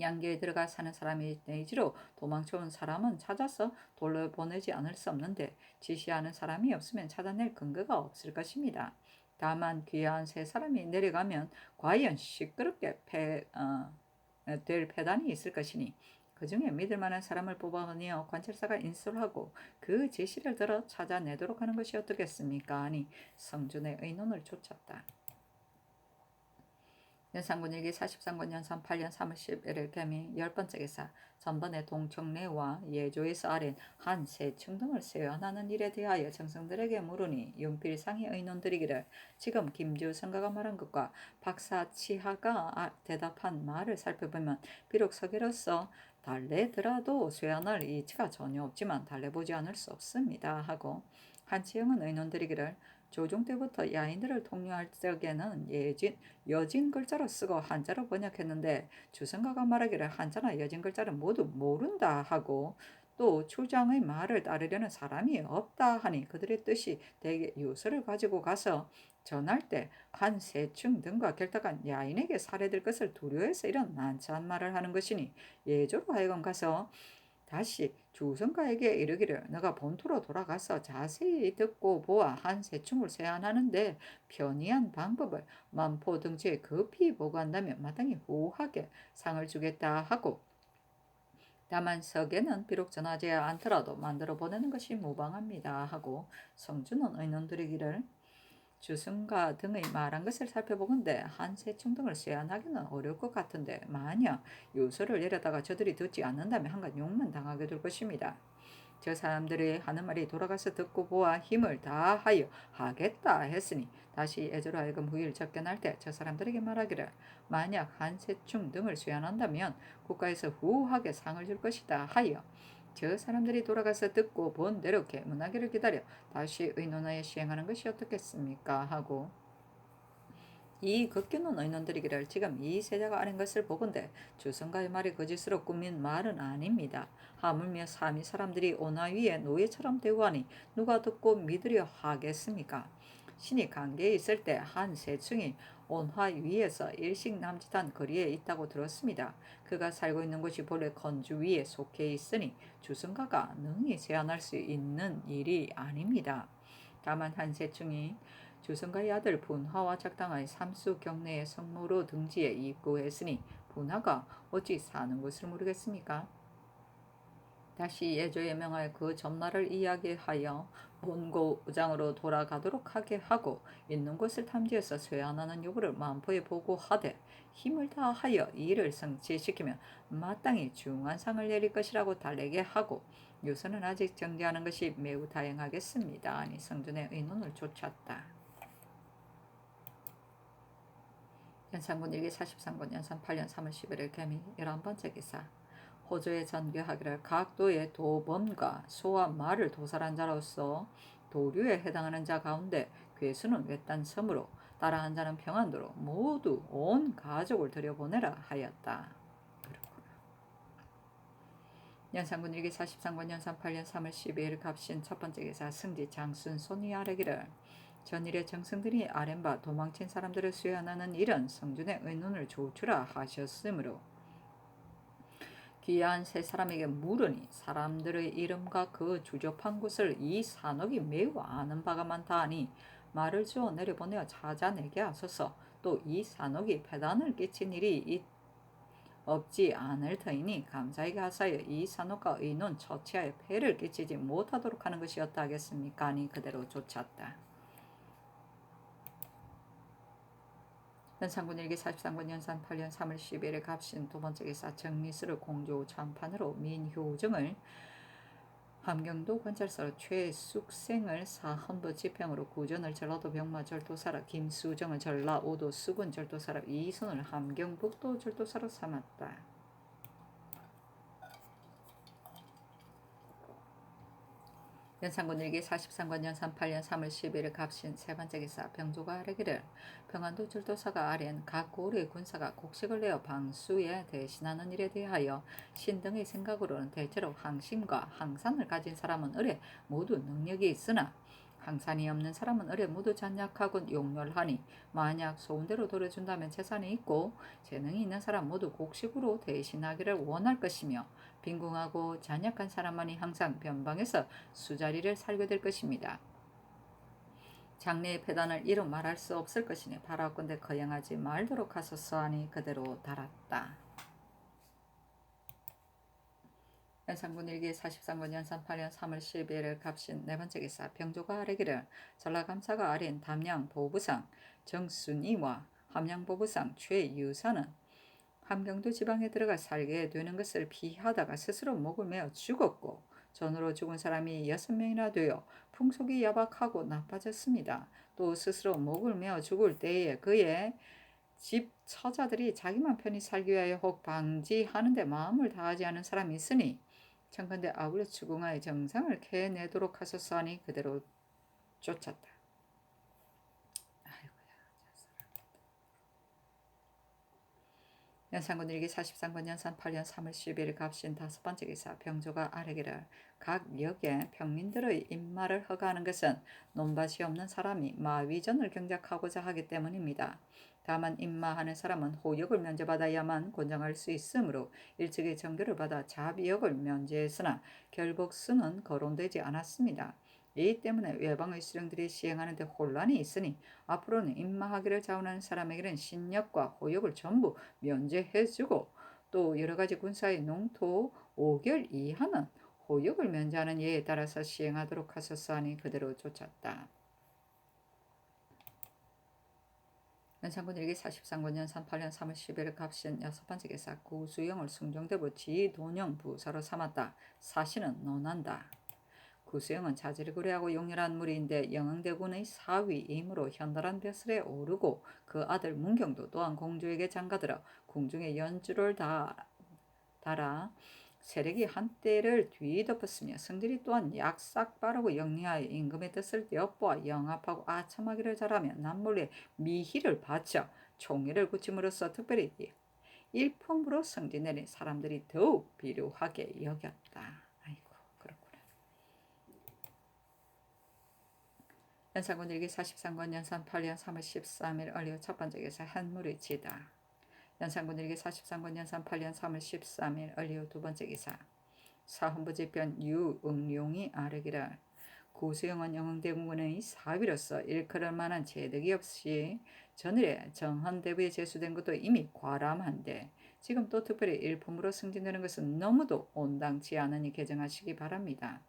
Speaker 1: 양계에 들어가 사는 사람이 내지로 도망쳐온 사람은 찾아서 돌려보내지 않을 수 없는데 지시하는 사람이 없으면 찾아낼 근거가 없을 것입니다. 다만 귀한 세 사람이 내려가면 과연 시끄럽게 될 패단이 있을 것이니 그 중에 믿을 만한 사람을 뽑아내어 관찰사가 인수를 하고 그 제시를 들어 찾아내도록 하는 것이 어떻겠습니까 하니 성준의 의논을 좇았다. 연산군 일기 43권 연산 8년 3월 11일 개미 10번째 기사. 전번에 동청래와 예조에서 아랜 한 세층 등을 세안하는 일에 대하여 정성들에게 물으니 윤필상이 의논드리기를 지금 김주성가가 말한 것과 박사치하가 대답한 말을 살펴보면 비록 서계로서 달래더라도 쇠안할 이치가 전혀 없지만 달래보지 않을 수 없습니다 하고, 한치영은 의논드리기를 조종 때부터 야인들을 통용할 적에는 여진 글자로 쓰고 한자로 번역했는데 주성가가 말하기를 한자나 여진 글자를 모두 모른다 하고, 또 추장의 말을 따르려는 사람이 없다 하니 그들의 뜻이 대개 유서를 가지고 가서 전할 때 한 세충 등과 결탁한 야인에게 살해될 것을 두려워해서 이런 난처한 말을 하는 것이니 예조로 하여금 가서 다시 주성가에게 이르기를 너가 본토로 돌아가서 자세히 듣고 보아 한 세충을 세안하는데 편의한 방법을 만포 등지에 급히 보고한다면 마땅히 후하게 상을 주겠다 하고, 다만 서계는 비록 전하지 않더라도 만들어 보내는 것이 무방합니다 하고, 성주는 의논드리기를 주승가 등의 말한 것을 살펴보건대 한세충 등을 쇠안하기는 어려울 것 같은데 만약 요소를 내려다가 저들이 듣지 않는다면 한간 욕만 당하게 될 것입니다. 저 사람들이 하는 말이 돌아가서 듣고 보아 힘을 다하여 하겠다 했으니 다시 애저로 하여금 후일 접견할 때 저 사람들에게 말하기를 만약 한세충 등을 쇠안한다면 국가에서 후하게 상을 줄 것이다 하여 저 사람들이 돌아가서 듣고 본 대로 계문하기를 기다려 다시 의논하여 시행하는 것이 어떻겠습니까 하고, 이 극규는 의논드리기를 지금 이 세자가 아는 것을 보건대 주성가의 말이 거짓으로 꾸민 말은 아닙니다. 하물며 삼위 사람들이 온화 위에 노예처럼 대우하니 누가 듣고 믿으려 하겠습니까? 신이 관계에 있을 때 한 세층이 온화 위에서 일식 남짓한 거리에 있다고 들었습니다. 그가 살고 있는 곳이 본래 건주 위에 속해 있으니 주성가가 능히 제안할 수 있는 일이 아닙니다. 다만 한 세층이 주성가의 아들 분하와 작당하여 삼수 경내의 성모로 등지에 입구했으니 분하가 어찌 사는 것을 모르겠습니까? 다시 예조에 명하여 그 전말을 이야기하여 본고장으로 돌아가도록 하게 하고 있는 곳을 탐지해서 쇠안하는 여부를 만포에 보고하되 힘을 다하여 이를 성취시키면 마땅히 중한 상을 내릴 것이라고 달래게 하고, 요서는 아직 정지하는 것이 매우 다행하겠습니다 아니 성준의 의논을 좇았다. 연산군 일기 43권 연산 8년 3월 11일 개미 11번째 기사. 호조에 전개하기를 각 도의 도범과 소와 말을 도살한 자로서 도류에 해당하는 자 가운데 괴수는 외딴 섬으로 따라한 자는 평안도로 모두 온 가족을 들여보내라 하였다. 연산군 일기 43권 연산 8년 3월 12일 갑신 첫 번째 기사 승지 장순 손이 아뢰기를 전일에 정승들이 아랜바 도망친 사람들을 수연하는 일은 성준의 의논을 조추라 하셨으므로 귀한 세 사람에게 물으니 사람들의 이름과 그 주접한 곳을 이 산옥이 매우 아는 바가 많다 하니 말을 주어 내려보내어 찾아내게 하소서. 또 이 산옥이 폐단을 끼친 일이 없지 않을 터이니 감사에게 하사여 이 산옥과 의논 처치하여 폐를 끼치지 못하도록 하는 것이었다 하겠습니까? 아니 그대로 쫓았다. 연산군 일기 43권 연산 8년 3월 10일에 갑신 두 번째 기사 정미수를 공조 참판으로 민효정을 함경도 관찰사로 최숙생을 사헌부 지평으로 구전을 전라도 병마 절도사라 김수정을 전라 오도 수군 절도사라 이순을 함경북도 절도사로 삼았다. 연산군 일기 43권 연산 8년 3월 10일 갑신 세 번째 기사 병조가 아뢰기를 평안도 절도사가 아랜 각 고을의 군사가 곡식을 내어 방수에 대신하는 일에 대하여 신등의 생각으로는 대체로 항심과 항산을 가진 사람은 을에 모두 능력이 있으나 항산이 없는 사람은 을에 모두 잔약하고 용렬하니 만약 소운대로 돌려준다면 재산이 있고 재능이 있는 사람 모두 곡식으로 대신하기를 원할 것이며 빈궁하고 잔약한 사람만이 항상 변방에서 수자리를 살게 될 것입니다. 장래의 패단을 이루 말할 수 없을 것이니 바라건대 거행하지 말도록 하소서 하니 그대로 달았다. 연산군 일기 43권 연산 8년 3월 12일 갑신 네 번째 기사 병조가 아뢰기를 전라감사가 아린 담양 보부상 정순이와 함양 보부상 최유사는 함경도 지방에 들어가 살게 되는 것을 피하다가 스스로 목을 메어 죽었고 전으로 죽은 사람이 6명이나 되어 풍속이 야박하고 나빠졌습니다. 또 스스로 목을 메어 죽을 때에 그의 집 처자들이 자기만 편히 살기 위하여 혹 방지하는 데 마음을 다하지 않은 사람이 있으니 청컨대 아울러 추궁하여 정상을 캐내도록 하소서 하니 그대로 쫓았다. 연산군 일기 43권 연산 8년 3월 10일 갑신 다섯 번째 기사 병조가 아뢰기를 각 역의 평민들의 입마를 허가하는 것은 논밭이 없는 사람이 마위전을 경작하고자 하기 때문입니다. 다만 입마하는 사람은 호역을 면제받아야만 권장할 수 있으므로 일찍이 정교를 받아 자비역을 면제했으나 결국 수는 거론되지 않았습니다. 이 때문에 외방의 수령들이 시행하는 데 혼란이 있으니 앞으로는 입마하기를 자원하는 사람에게는 신역과 호역을 전부 면제해주고 또 여러가지 군사의 농토 5결 이하는 호역을 면제하는 예에 따라서 시행하도록 하소서 하니 그대로 쫓았다. 연산군 일기 43권 연산 8년 3월 10일 갑신 여섯 번째 기사 구수영을 숭정대부 지도령 부사로 삼았다. 사신은 논한다. 구수영은 자질을 고려하고 용렬한 무리인데 영흥대군의 사위이므로 현달한 벼슬에 오르고 그 아들 문경도 또한 공주에게 장가들어 궁중에 연주를 달아 세력이 한때를 뒤덮었으며 성질이 또한 약삭 빠르고 영리하여 임금의 뜻을 엿보아 영합하고 아첨하기를 잘하며 남몰래 미희를 바쳐 총애를 굳힘으로써 특별히 일품으로 성진내린 사람들이 더욱 비료하게 여겼다. 아이고 그렇구나. 연산군 일기 43권 연산 8년 3월 13일 얼리오 첫 번째 기사 한물의 지다. 연산군 일기 43권 연산 8년 3월 13일 얼리오 두 번째 기사 사헌부지편 유응룡이 아뢰기를 구수영은 영흥대군의 사위로서 일컬을 만한 재덕이 없이 전일에 정헌대부에 제수된 것도 이미 과람한데 지금 또 특별히 일품으로 승진되는 것은 너무도 온당치 않으니 개정하시기 바랍니다.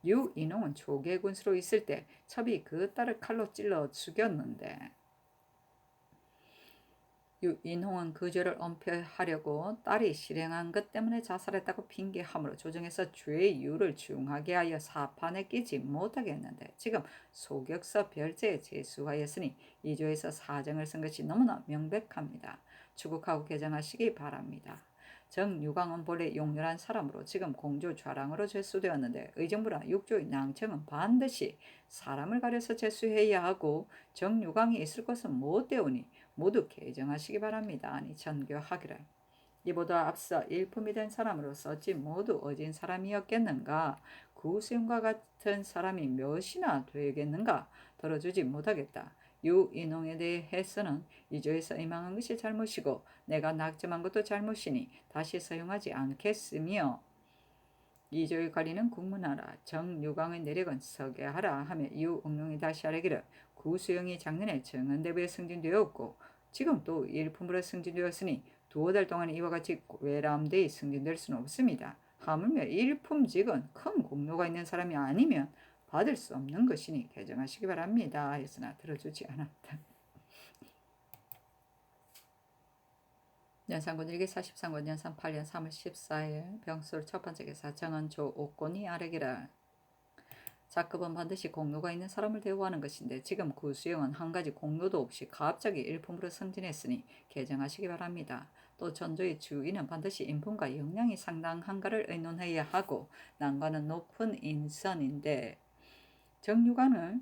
Speaker 1: 유인홍은 조계 군수로 있을 때 첩이 그 딸을 칼로 찔러 죽였는데 유인홍은 그 죄를 엄폐하려고 딸이 실행한 것 때문에 자살했다고 핑계함으로 조정해서 죄의 이유를 중하게 하여 사판에 끼지 못하게 했는데 지금 소격서 별제에 제수하였으니 이 조에서 사정을 쓴 것이 너무나 명백합니다. 추국하고 개정하시기 바랍니다. 정유광은 본래 용렬한 사람으로 지금 공조 좌랑으로 제수되었는데 의정부나 육조의 낭청은 반드시 사람을 가려서 제수해야 하고 정유광이 있을 것은 못되오니 모두 개정하시기 바랍니다. 아니 전교하기를. 이보다 앞서 일품이 된 사람으로서 어찌 모두 어진 사람이었겠는가. 구수영과 같은 사람이 몇이나 되겠는가. 들어주지 못하겠다. 유인홍에 대해서는 이조에서 임항한 것이 잘못이고 내가 낙점한 것도 잘못이니 다시 사용하지 않겠으며 이조의 관리는 국문하라. 정유광의 내력은 서게하라 하며 유응룡이 다시 하라기를 구수영이 작년에 정은대부에 승진되었고 지금 또 일품으로 승진되었으니 두어 달 동안 이와 같이 외람되이 승진될 수는 없습니다. 하물며 일품직은 큰 공로가 있는 사람이 아니면 받을 수 없는 것이니 개정하시기 바랍니다. 했으나 들어주지 않았다. 연산군 일기 43권 연산 8년 3월 14일 병술 첫 번째 기사 정은조 옥곤이 아래기라. 작급은 반드시 공로가 있는 사람을 대우하는 것인데 지금 구수영은 한 가지 공로도 없이 갑자기 일품으로 승진했으니 개정하시기 바랍니다. 또 전조의 주인은 반드시 인품과 역량이 상당한가를 의논해야 하고 난관은 높은 인선인데 정유관을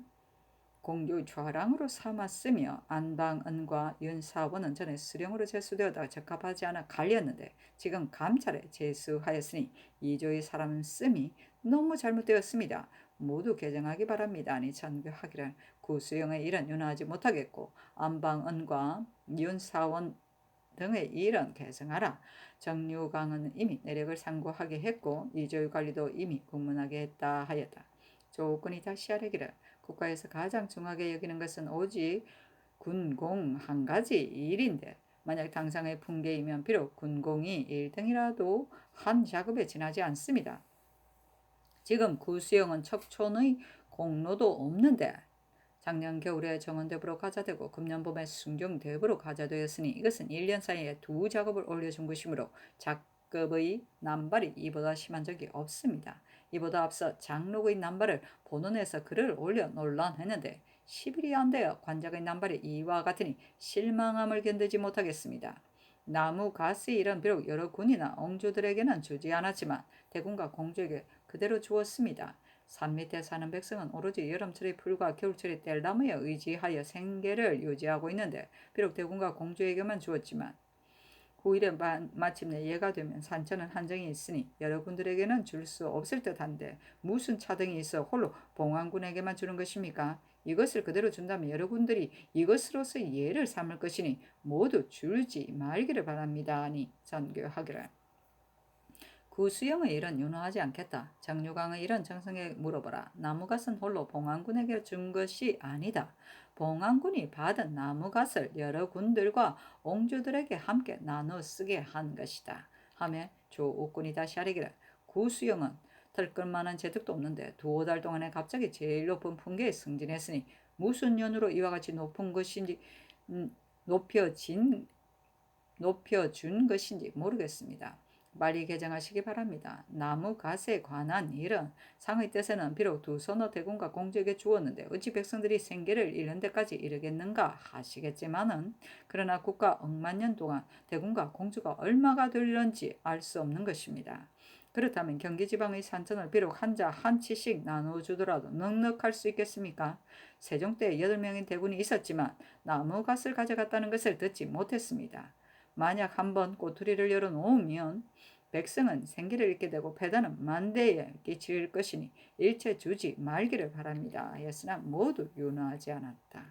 Speaker 1: 공조의 좌랑으로 삼았으며 안방은과 윤사원은 전에 수령으로 제수되어다 적합하지 않아 갈렸는데 지금 감찰에 제수하였으니 이조의 사람 씀이 너무 잘못되었습니다. 모두 개정하기 바랍니다. 아니 전교하기를. 구수영의 일은 윤하지 못하겠고 안방은과 윤사원 등의 일은 개정하라. 정유강은 이미 내력을 상고하게 했고 이조의 관리도 이미 공문하게 했다 하였다. 조건이 다시 하려기를. 국가에서 가장 중하게 여기는 것은 오직 군공 한 가지 일인데 만약 당상의 풍계이면 비록 군공이 1등이라도 한 작업에 지나지 않습니다. 지금 구수영은 척촌의 공로도 없는데 작년 겨울에 정원대부로 가자되고 금년 봄에 순경대부로 가자되었으니 이것은 1년 사이에 두 작업을 올려준 것이므로 작업의 남발이 이보다 심한 적이 없습니다. 이보다 앞서 장록의 남발을 본원에서 글을 올려 논란했는데 10일이 안 되어 관작의 남발이 이와 같으니 실망함을 견디지 못하겠습니다. 나무 가스의 일은 비록 여러 군이나 엉주들에게는 주지 않았지만 대군과 공주에게 그대로 주었습니다. 산 밑에 사는 백성은 오로지 여름철의 풀과 겨울철의 뗄나무에 의지하여 생계를 유지하고 있는데 비록 대군과 공주에게만 주었지만 후일에 마침내 예가 되면 산천은 한정이 있으니 여러분들에게는 줄 수 없을 듯한데 무슨 차등이 있어 홀로 봉황군에게만 주는 것입니까? 이것을 그대로 준다면 여러분들이 이것으로서 예를 삼을 것이니 모두 줄지 말기를 바랍니다. 하니 전교하기를. 구수영의 일은 윤호하지 않겠다. 정유광의 일은 정성에 물어보라. 나무갓은 홀로 봉황군에게 준 것이 아니다. 봉황군이 받은 나무갓을 여러 군들과 옹주들에게 함께 나눠 쓰게 한 것이다. 하며 조옥군이 다시 하리기를. 구수영은 털끌만한 재득도 없는데 두어 달 동안에 갑자기 제일 높은 풍계에 승진했으니 무슨 연으로 이와 같이 높은 것인지 높여준 것인지 모르겠습니다. 빨리 개정하시기 바랍니다. 나무갓에 관한 일은 상의 뜻에는 비록 두 서너 대군과 공주에게 주었는데 어찌 백성들이 생계를 잃는 데까지 이르겠는가 하시겠지만은 그러나 국가 억만년 동안 대군과 공주가 얼마가 될런지 알 수 없는 것입니다. 그렇다면 경기지방의 산천을 비록 한자 한 치씩 나누어주더라도 넉넉할 수 있겠습니까? 세종 때 8명의 대군이 있었지만 나무갓을 가져갔다는 것을 듣지 못했습니다. 만약 한번 꼬투리를 열어놓으면 백성은 생기를 잃게 되고 패단은 만대에 끼칠 것이니 일체 주지 말기를 바랍니다. 하였으나 모두 윤호하지 않았다.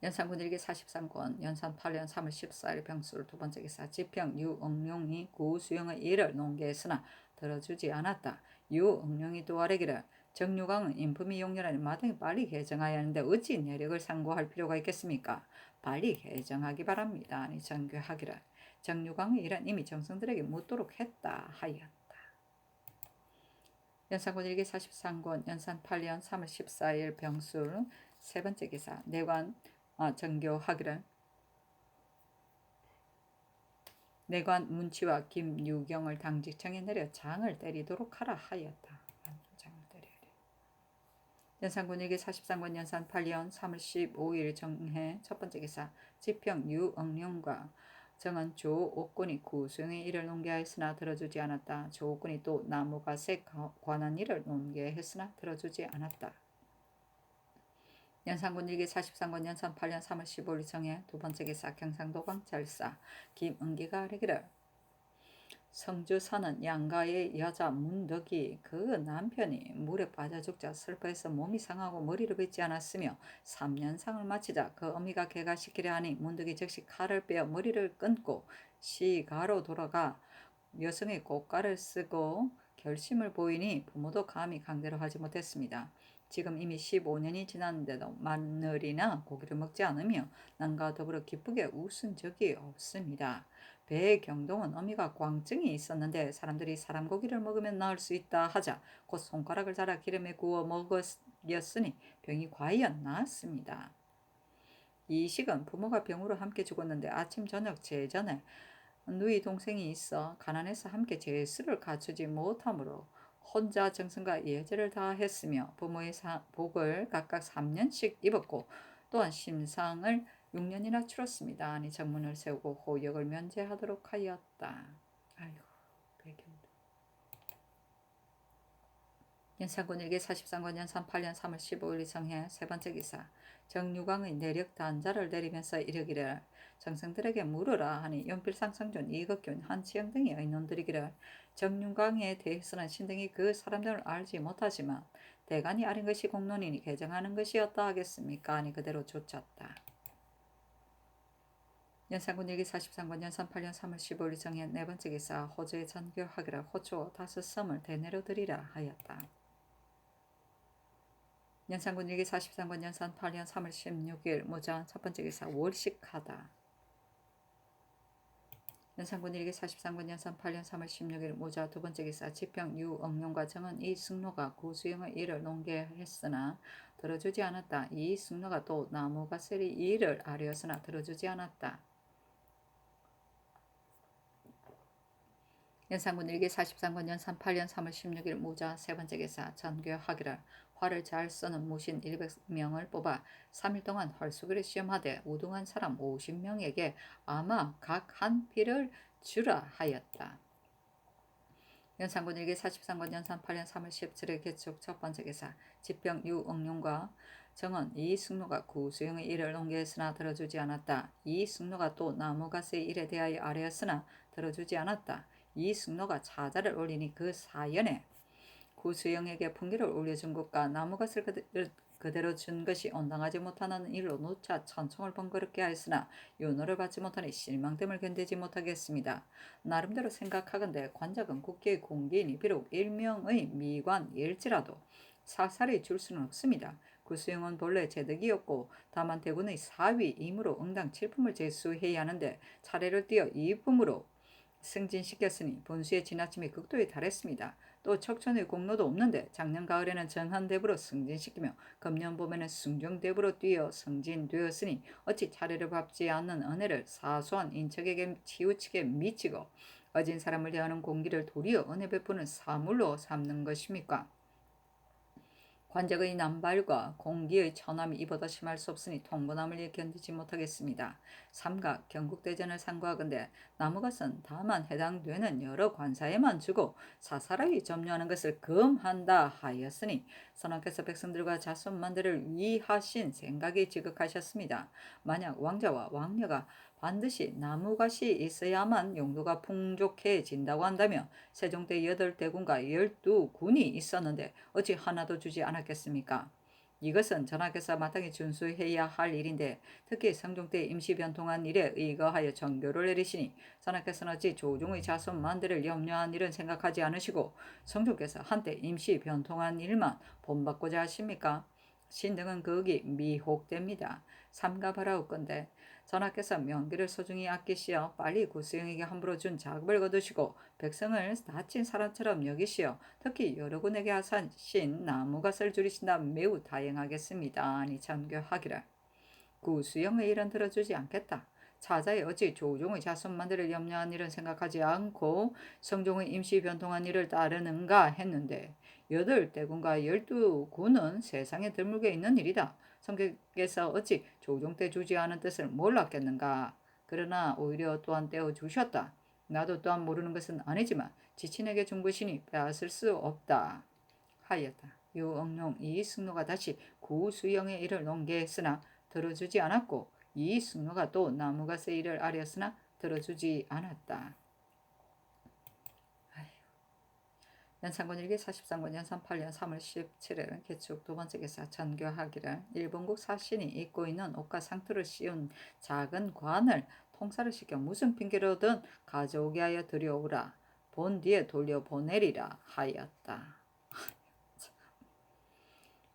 Speaker 1: 연산군 일기 43권 연산 8년 3월 14일 병술 두 번째 기사 지평 유응룡이 구수영의 일을 논계했으나 들어주지 않았다. 유응룡이 또 아래기를 정유광은 인품이 용렬하니 마땅히 빨리 개정하여야 하는데 어찌 내력을 상고할 필요가 있겠습니까? 빨리 개정하기 바랍니다. 아니 전교하기를. 정유광의 일은 이미 정성들에게 묻도록 했다 하였다. 연산군 일기 43권 연산 8년 3월 14일 병술 세 번째 기사 내관 정교하기를. 내관 문치와 김유경을 당직청에 내려 장을 때리도록 하라 하였다. 연산군 일기 43권 연산 8년 3월 15일 정해 첫 번째 기사 지평 유응룡과 정은 조옥군이 구수영의 일을 논계하였으나 들어주지 않았다. 조옥군이 또 나무갓에 관한 일을 논계했으나 들어주지 않았다. 연산군 일기 43권 연산 8년 3월 15일 정해 두 번째 기사 경상도 광찰사 김은기가 아뢰기를 성주 사는 양가의 여자 문덕이 그 남편이 물에 빠져 죽자 슬퍼해서 몸이 상하고 머리를 빗지 않았으며 3년상을 마치자 그 어미가 개가시키려 하니 문덕이 즉시 칼을 빼어 머리를 끊고 시가로 돌아가 여성의 꽃가를 쓰고 결심을 보이니 부모도 감히 강제로 하지 못했습니다. 지금 이미 15년이 지났는데도 마늘이나 고기를 먹지 않으며 남과 더불어 기쁘게 웃은 적이 없습니다. 배경동은 어미가 광증이 있었는데 사람들이 사람 고기를 먹으면 나을 수 있다 하자 곧 손가락을 자라 기름에 구워 먹었으니 병이 과연 나았습니다. 이식은 부모가 병으로 함께 죽었는데 아침 저녁 제전에 누이 동생이 있어 가난해서 함께 제수를 갖추지 못하므로 혼자 정성과 예절을 다했으며 부모의 복을 각각 3년씩 입었고 또한 심상을 6년이나 치렀습니다. 아니 정문을 세우고 호역을 면제하도록 하였다. 아이고 배경도. 연산군 일기 43권 연산 8년 3월 15일 정해 세 번째 기사 정유광의 내력 단자를 내리면서 이르기를 정성들에게 물으라 하니 연필상 성준 이극균 한치영 등이 의논드리기를 정유광에 대해서는 신등이 그 사람들을 알지 못하지만 대간이 아린 것이 공론이니 개정하는 것이었다 하겠습니까? 아니 그대로 쫓았다. 연산군 일기 43권 연산 8년 3월 15일 정해 네 번째 기사 호주에 전교하기를 호초 5섬을 대내려드리라 하였다. 연산군 일기 43권 연산 8년 3월 16일 무자 첫 번째 기사 월식하다. 연산군 일기 43권 연산 8년 3월 16일 무자 두 번째 기사 지평 유억룡과 정은 이 승로가 구수영의 일을 논계했으나 들어주지 않았다. 이 승로가 또 나무가셀이 이 일을 아뢰었으나 들어주지 않았다. 연산군 일기 43권 연산 8년 3월 16일 무자 세 번째 기사 전교하기를 활을 잘 쏘는 무신 100명을 뽑아 3일 동안 활쏘기를 시험하되 우등한 사람 50명에게 아마 각 한 피를 주라 하였다. 연산군 일기 43권 연산 8년 3월 17일 개축 첫 번째 기사 지평 유억룡과 정은 이 승로가 구수영의 일을 논계했으나 들어주지 않았다. 이 승로가 또 나무가스의 일에 대하여 아뢰었으나 들어주지 않았다. 이 승로가 차자를 올리니 그 사연에 구수영에게 풍기를 올려준 것과 나무갓을 그대로 준 것이 온당하지 못하는 일로 누차 천청을 번거롭게 하였으나 윤호를 받지 못하니 실망됨을 견디지 못하겠습니다. 나름대로 생각하건대 관작은 국기의 공기이니 비록 일명의 미관일지라도 사살이 줄 수는 없습니다. 구수영은 본래 제득이었고 다만 대군의 사위이므로 응당 7품을 제수해야 하는데 차례를 띄어 2품으로 승진시켰으니 본수의 지나침이 극도에 달했습니다. 또 척천의 공로도 없는데 작년 가을에는 정한대부로 승진시키며 금년 봄에는 숭정대부로 뛰어 승진되었으니 어찌 차례를 밟지 않는 은혜를 사소한 인척에게 치우치게 미치고 어진 사람을 대하는 공기를 도리어 은혜 베푸는 사물로 삼는 것입니까? 관적의 남발과 공기의 천함이 이보다 심할 수 없으니 통분함을 견디지 못하겠습니다. 삼각 경국대전을 상고하건대 나무갓은 다만 해당되는 여러 관사에만 주고 사사라이 점유하는 것을 금한다 하였으니 선왕께서 백성들과 자손만들을 위하신 생각이 지극하셨습니다. 만약 왕자와 왕녀가 반드시 나무갓이 있어야만 용도가 풍족해진다고 한다면 세종때 8대군과 12군이 있었는데 어찌 하나도 주지 않았겠습니까? 이것은 전하께서 마땅히 준수해야 할 일인데 특히 성종 때 임시 변통한 일에 의거하여 정교를 내리시니 전하께서는 어찌 조종의 자손 만대를 염려한 일은 생각하지 않으시고 성종께서 한때 임시 변통한 일만 본받고자 하십니까? 신등은 거기 미혹됩니다. 삼가바라옵건대 전하께서 명기를 소중히 아끼시어 빨리 구수영에게 함부로 준 자급을 거두시고 백성을 다친 사람처럼 여기시어 특히 여러분에게 하사신 나무갓을 줄이신다면 매우 다행하겠습니다. 아니 참교하기를 구수영의 일은 들어주지 않겠다. 차자에 어찌 조종의 자손만들을 염려한 일은 생각하지 않고 성종의 임시 변통한 일을 따르는가 했는데 8대군과 12군은 세상에 드물게 있는 일이다. 성격에서 어찌 조종 때 주지 않은 뜻을 몰랐겠는가 그러나 오히려 또한 떼어주셨다. 나도 또한 모르는 것은 아니지만 지친에게 준 것이니 빼앗을 수 없다 하였다. 유응룡 이승로가 다시 구수영의 일을 논개했으나 들어주지 않았고 이승로가 또 나무갓의 일을 아뢰었으나 들어주지 않았다. 연산군 일기 43권 연산 8년 3월 17일 개축 두 번째 기사 전교하기를 일본국 사신이 입고 있는 옷과 상투를 씌운 작은 관을 통사를 시켜 무슨 핑계로든 가져오게 하여 들여오라. 본 뒤에 돌려보내리라 하였다.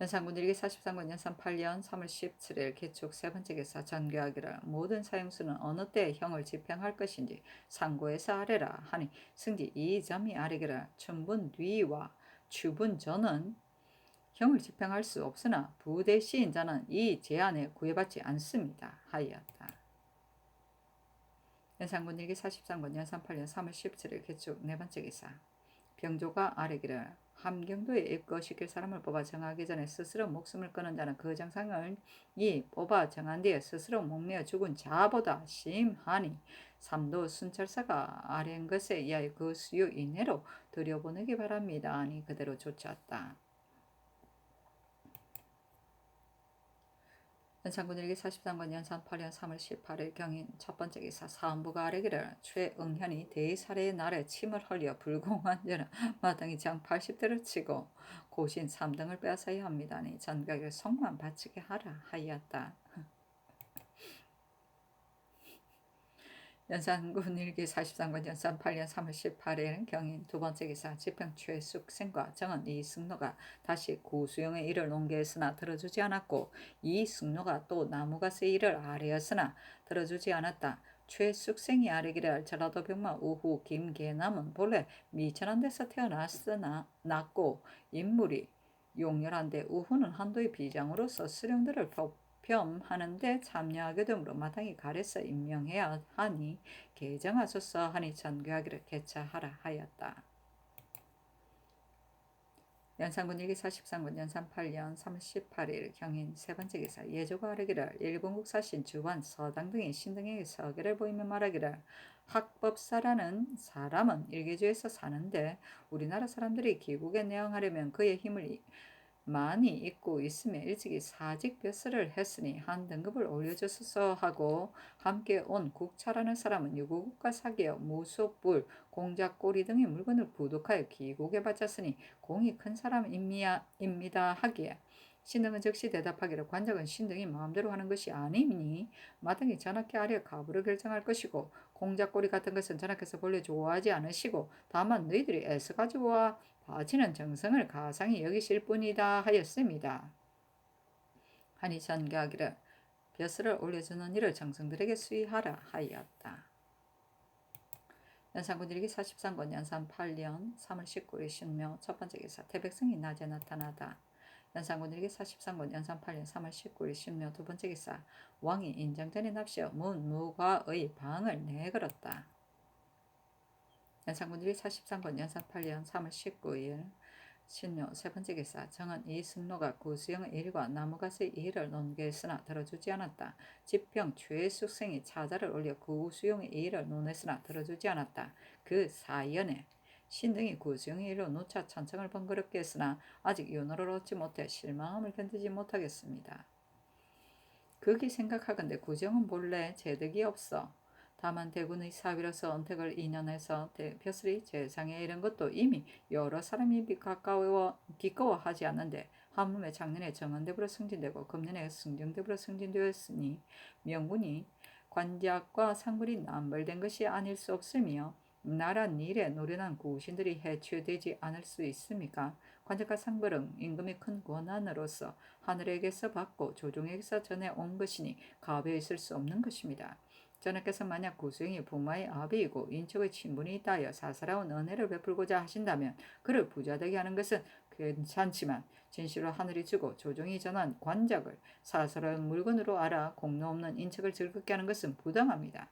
Speaker 1: 연산군 일기 43권 연산 8년 3월 17일 개축 세 번째 기사 전교하기를 모든 사형수는 어느 때에 형을 집행할 것인지 상고에서 아래라 하니 승지 이 점이 아래기를 춘분 뒤와 추분 전은 형을 집행할 수 없으나 부대 시인자는 이 제한에 구애받지 않습니다 하였다. 연산군 일기 43권 연산 8년 3월 17일 개축 네 번째 기사 병조가 아래기를 함경도에 입거시킬 사람을 뽑아 정하기 전에 스스로 목숨을 끊은 자는 그 정상을 이 뽑아 정한 뒤에 스스로 목매어 죽은 자보다 심하니 삼도 순찰사가 아래인 것에 의하여 그 수요 이내로 들여보내기 바랍니다. 하니 그대로 쫓았다. 연산군 일기 43권 연산 8년 3월 18일 경인 첫 번째 기사 사헌부가 아래기를 최응현이 대사례의 날에 침을 흘려 불공한 자는 마땅히 장 80대를 치고 고신 3등을 빼앗아야 합니다니 전각을 성만 바치게 하라 하였다. 연산군 일기 43권 연산 8년 3월 18일 경인 두 번째 기사 집행 최숙생과 정은 이승로가 다시 구수영의 일을 논개했으나 들어주지 않았고 이승로가 또 나무갓의 일을 아뢰었으나 들어주지 않았다. 최숙생이 아뢰기를 전라도 병마 우후 김계남은 본래 미천한 데서 태어났으나 났고 인물이 용렬한데 우후는 한도의 비장으로서 수령들을 하는데 참여하게 되므로 마땅히 가려서 임명해야 하니 개정하소서 하니 전교하기를 개차하라 하였다. 연산군 일기 43권 연산 8년 3월 18일 경인 세 번째 기사 예조가 아뢰기를 일본국 사신 주관 서당 등이 신등에게 서계를 보이며 말하기를 학법사라는 사람은 일개주에서 사는데 우리나라 사람들이 기국에 내항하려면 그의 힘을 많이 입고 있으며 일찍이 사직 벼슬을 했으니 한 등급을 올려주소서 하고 함께 온 국차라는 사람은 유고국과 사기어 무속불 공작꼬리 등의 물건을 부독하여 기국에 바쳤으니 공이 큰 사람입니다 하기에 신등은 즉시 대답하기를 관작은 신등이 마음대로 하는 것이 아니니 마땅히 전하께 아뢰어 가부를 결정할 것이고 공작꼬리 같은 것은 전하께서 본래 좋아하지 않으시고 다만 너희들이 애써 가지고와 바치는 정성을 가상히 여기실 뿐이다 하였습니다. 하니 전교하기를 벼슬을 올려주는 일을 정성들에게 수의하라 하였다. 연산군 일기 43권 연산 8년 3월 19일 신묘 첫 번째 기사 태백성이 낮에 나타나다. 연산군 일기 43권 연산 8년 3월 19일 신묘 두 번째 기사 왕이 인정전에 납시어 문무과의 방을 내걸었다. 연산군 일기 43권 연산 8년 3월 19일 신묘 세 번째 기사 정은 이승로가 구수영의 일과 나무갓의 일을 논개했으나 들어주지 않았다. 집평 최숙생이 차자를 올려 구수영의 일을 논했으나 들어주지 않았다. 그 사연에 신등이 구수영의 일로 누차 천청을 번거롭게 했으나 아직 윤호를 얻지 못해 실망함을 견디지 못하겠습니다. 극이 생각하건대 구정은 본래 재득이 없어 다만 대군의 사위로서 언택을 인연해서 벼슬이 재상에 이른 것도 이미 여러 사람이 기꺼워하지 않는데 한몸에 작년에 정원대부로 승진되고 금년에 승정대부로 승진되었으니 명분이 관작과 상굴이 남발된 것이 아닐 수 없으며 나라 일에 노련한 구신들이 해취되지 않을 수 있습니까? 관작과 상벌은 임금이 큰 권한으로서 하늘에게서 받고 조종에게서 전해온 것이니 가벼이 있을 수 없는 것입니다. 전하께서 만약 구수영이 부마의 아비이고 인척의 친분이 있다 하여 사사로운 은혜를 베풀고자 하신다면 그를 부자되게 하는 것은 괜찮지만 진실로 하늘이 주고 조종이 전한 관작을 사사로운 물건으로 알아 공로 없는 인척을 즐겁게 하는 것은 부당합니다.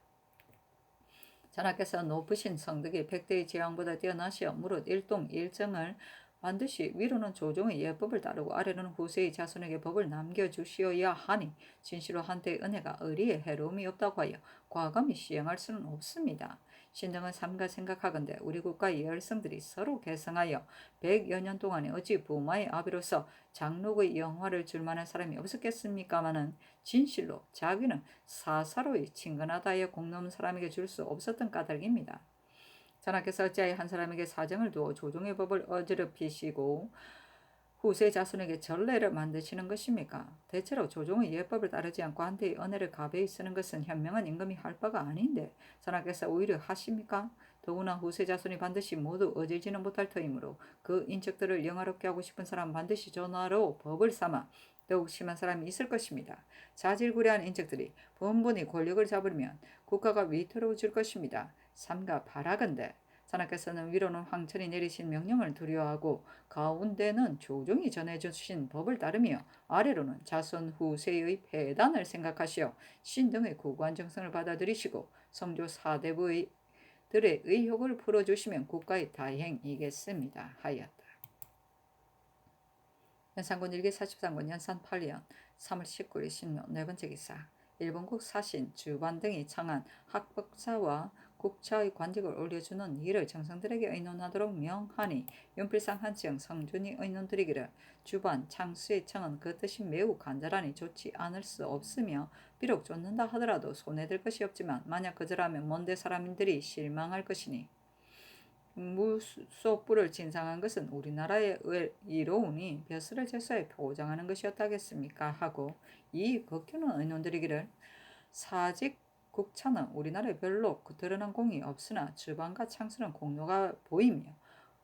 Speaker 1: 전하께서 높으신 성덕이 백대의 제왕보다 뛰어나시어 무릇 일동 일정을 반드시 위로는 조종의 예법을 따르고 아래로는 후세의 자손에게 법을 남겨주시어야 하니 진실로 한때의 은혜가 의리에 해로움이 없다고 하여 과감히 시행할 수는 없습니다. 신등은 삼가 생각하건대 우리 국가의 열성들이 서로 계승하여 100여 년 동안에 어찌 부마의 아비로서 장록의 영화를 줄 만한 사람이 없었겠습니까마는 진실로 자기는 사사로이 친근하다 하여 공넘은 사람에게 줄 수 없었던 까닭입니다. 전하께서 어찌하여 한 사람에게 사정을 두어 조종의 법을 어지럽히시고 후세 자손에게 전례를 만드시는 것입니까? 대체로 조종의 예법을 따르지 않고 한때의 은혜를 가벼이 쓰는 것은 현명한 임금이 할 바가 아닌데 전하께서 오히려 하십니까? 더구나 후세 자손이 반드시 모두 어질지는 못할 터이므로 그 인척들을 영화롭게 하고 싶은 사람은 반드시 전화로 법을 삼아 더욱 심한 사람이 있을 것입니다. 자질구레한 인척들이 번번이 권력을 잡으면 국가가 위태로워질 것입니다. 삼가 바라건대 전하께서는 위로는 황천이 내리신 명령을 두려워하고 가운데는 조종이 전해주신 법을 따르며 아래로는 자손 후세의 폐단을 생각하시어 신등의 고고한 정성을 받아들이시고 성조 사대부의 들의 의혹을 풀어주시면 국가의 다행이겠습니다 하였다. 연산군 일기 43권 연산 8년 3월 19일 신묘 네 번째 기사 일본국 사신 주반 등이 청한 학법사와 국처의 관직을 올려주는 일을 정성들에게 의논하도록 명하니 윤필상 한치영 성준이 의논드리기를 주반 창수의 청은 그 뜻이 매우 간절하니 좋지 않을 수 없으며 비록 쫓는다 하더라도 손해될 것이 없지만 만약 거절하면 먼데 사람들이 실망할 것이니 무소불을 진상한 것은 우리나라의 이로우니 벼슬을 제사에 보장하는 것이었다겠습니까 하고 이 극규는 의논드리기를 사직 국차는 우리나라에 별로 드러난 공이 없으나 주반과 창수는 공로가 보이며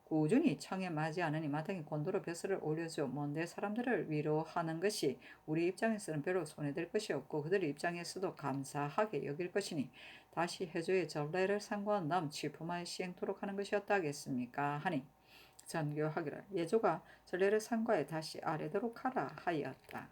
Speaker 1: 꾸준히 청에 맞지 않으니 마땅히 권도로 벼슬을 올려줘 먼데 사람들을 위로하는 것이 우리 입장에서는 별로 손해될 것이 없고 그들의 입장에서도 감사하게 여길 것이니 다시 해조의 전례를 상고한 다음 취품하여 시행토록 하는 것이었다겠습니까 하니 전교하기를 예조가 전례를 상고하여 다시 아래도록 하라 하였다.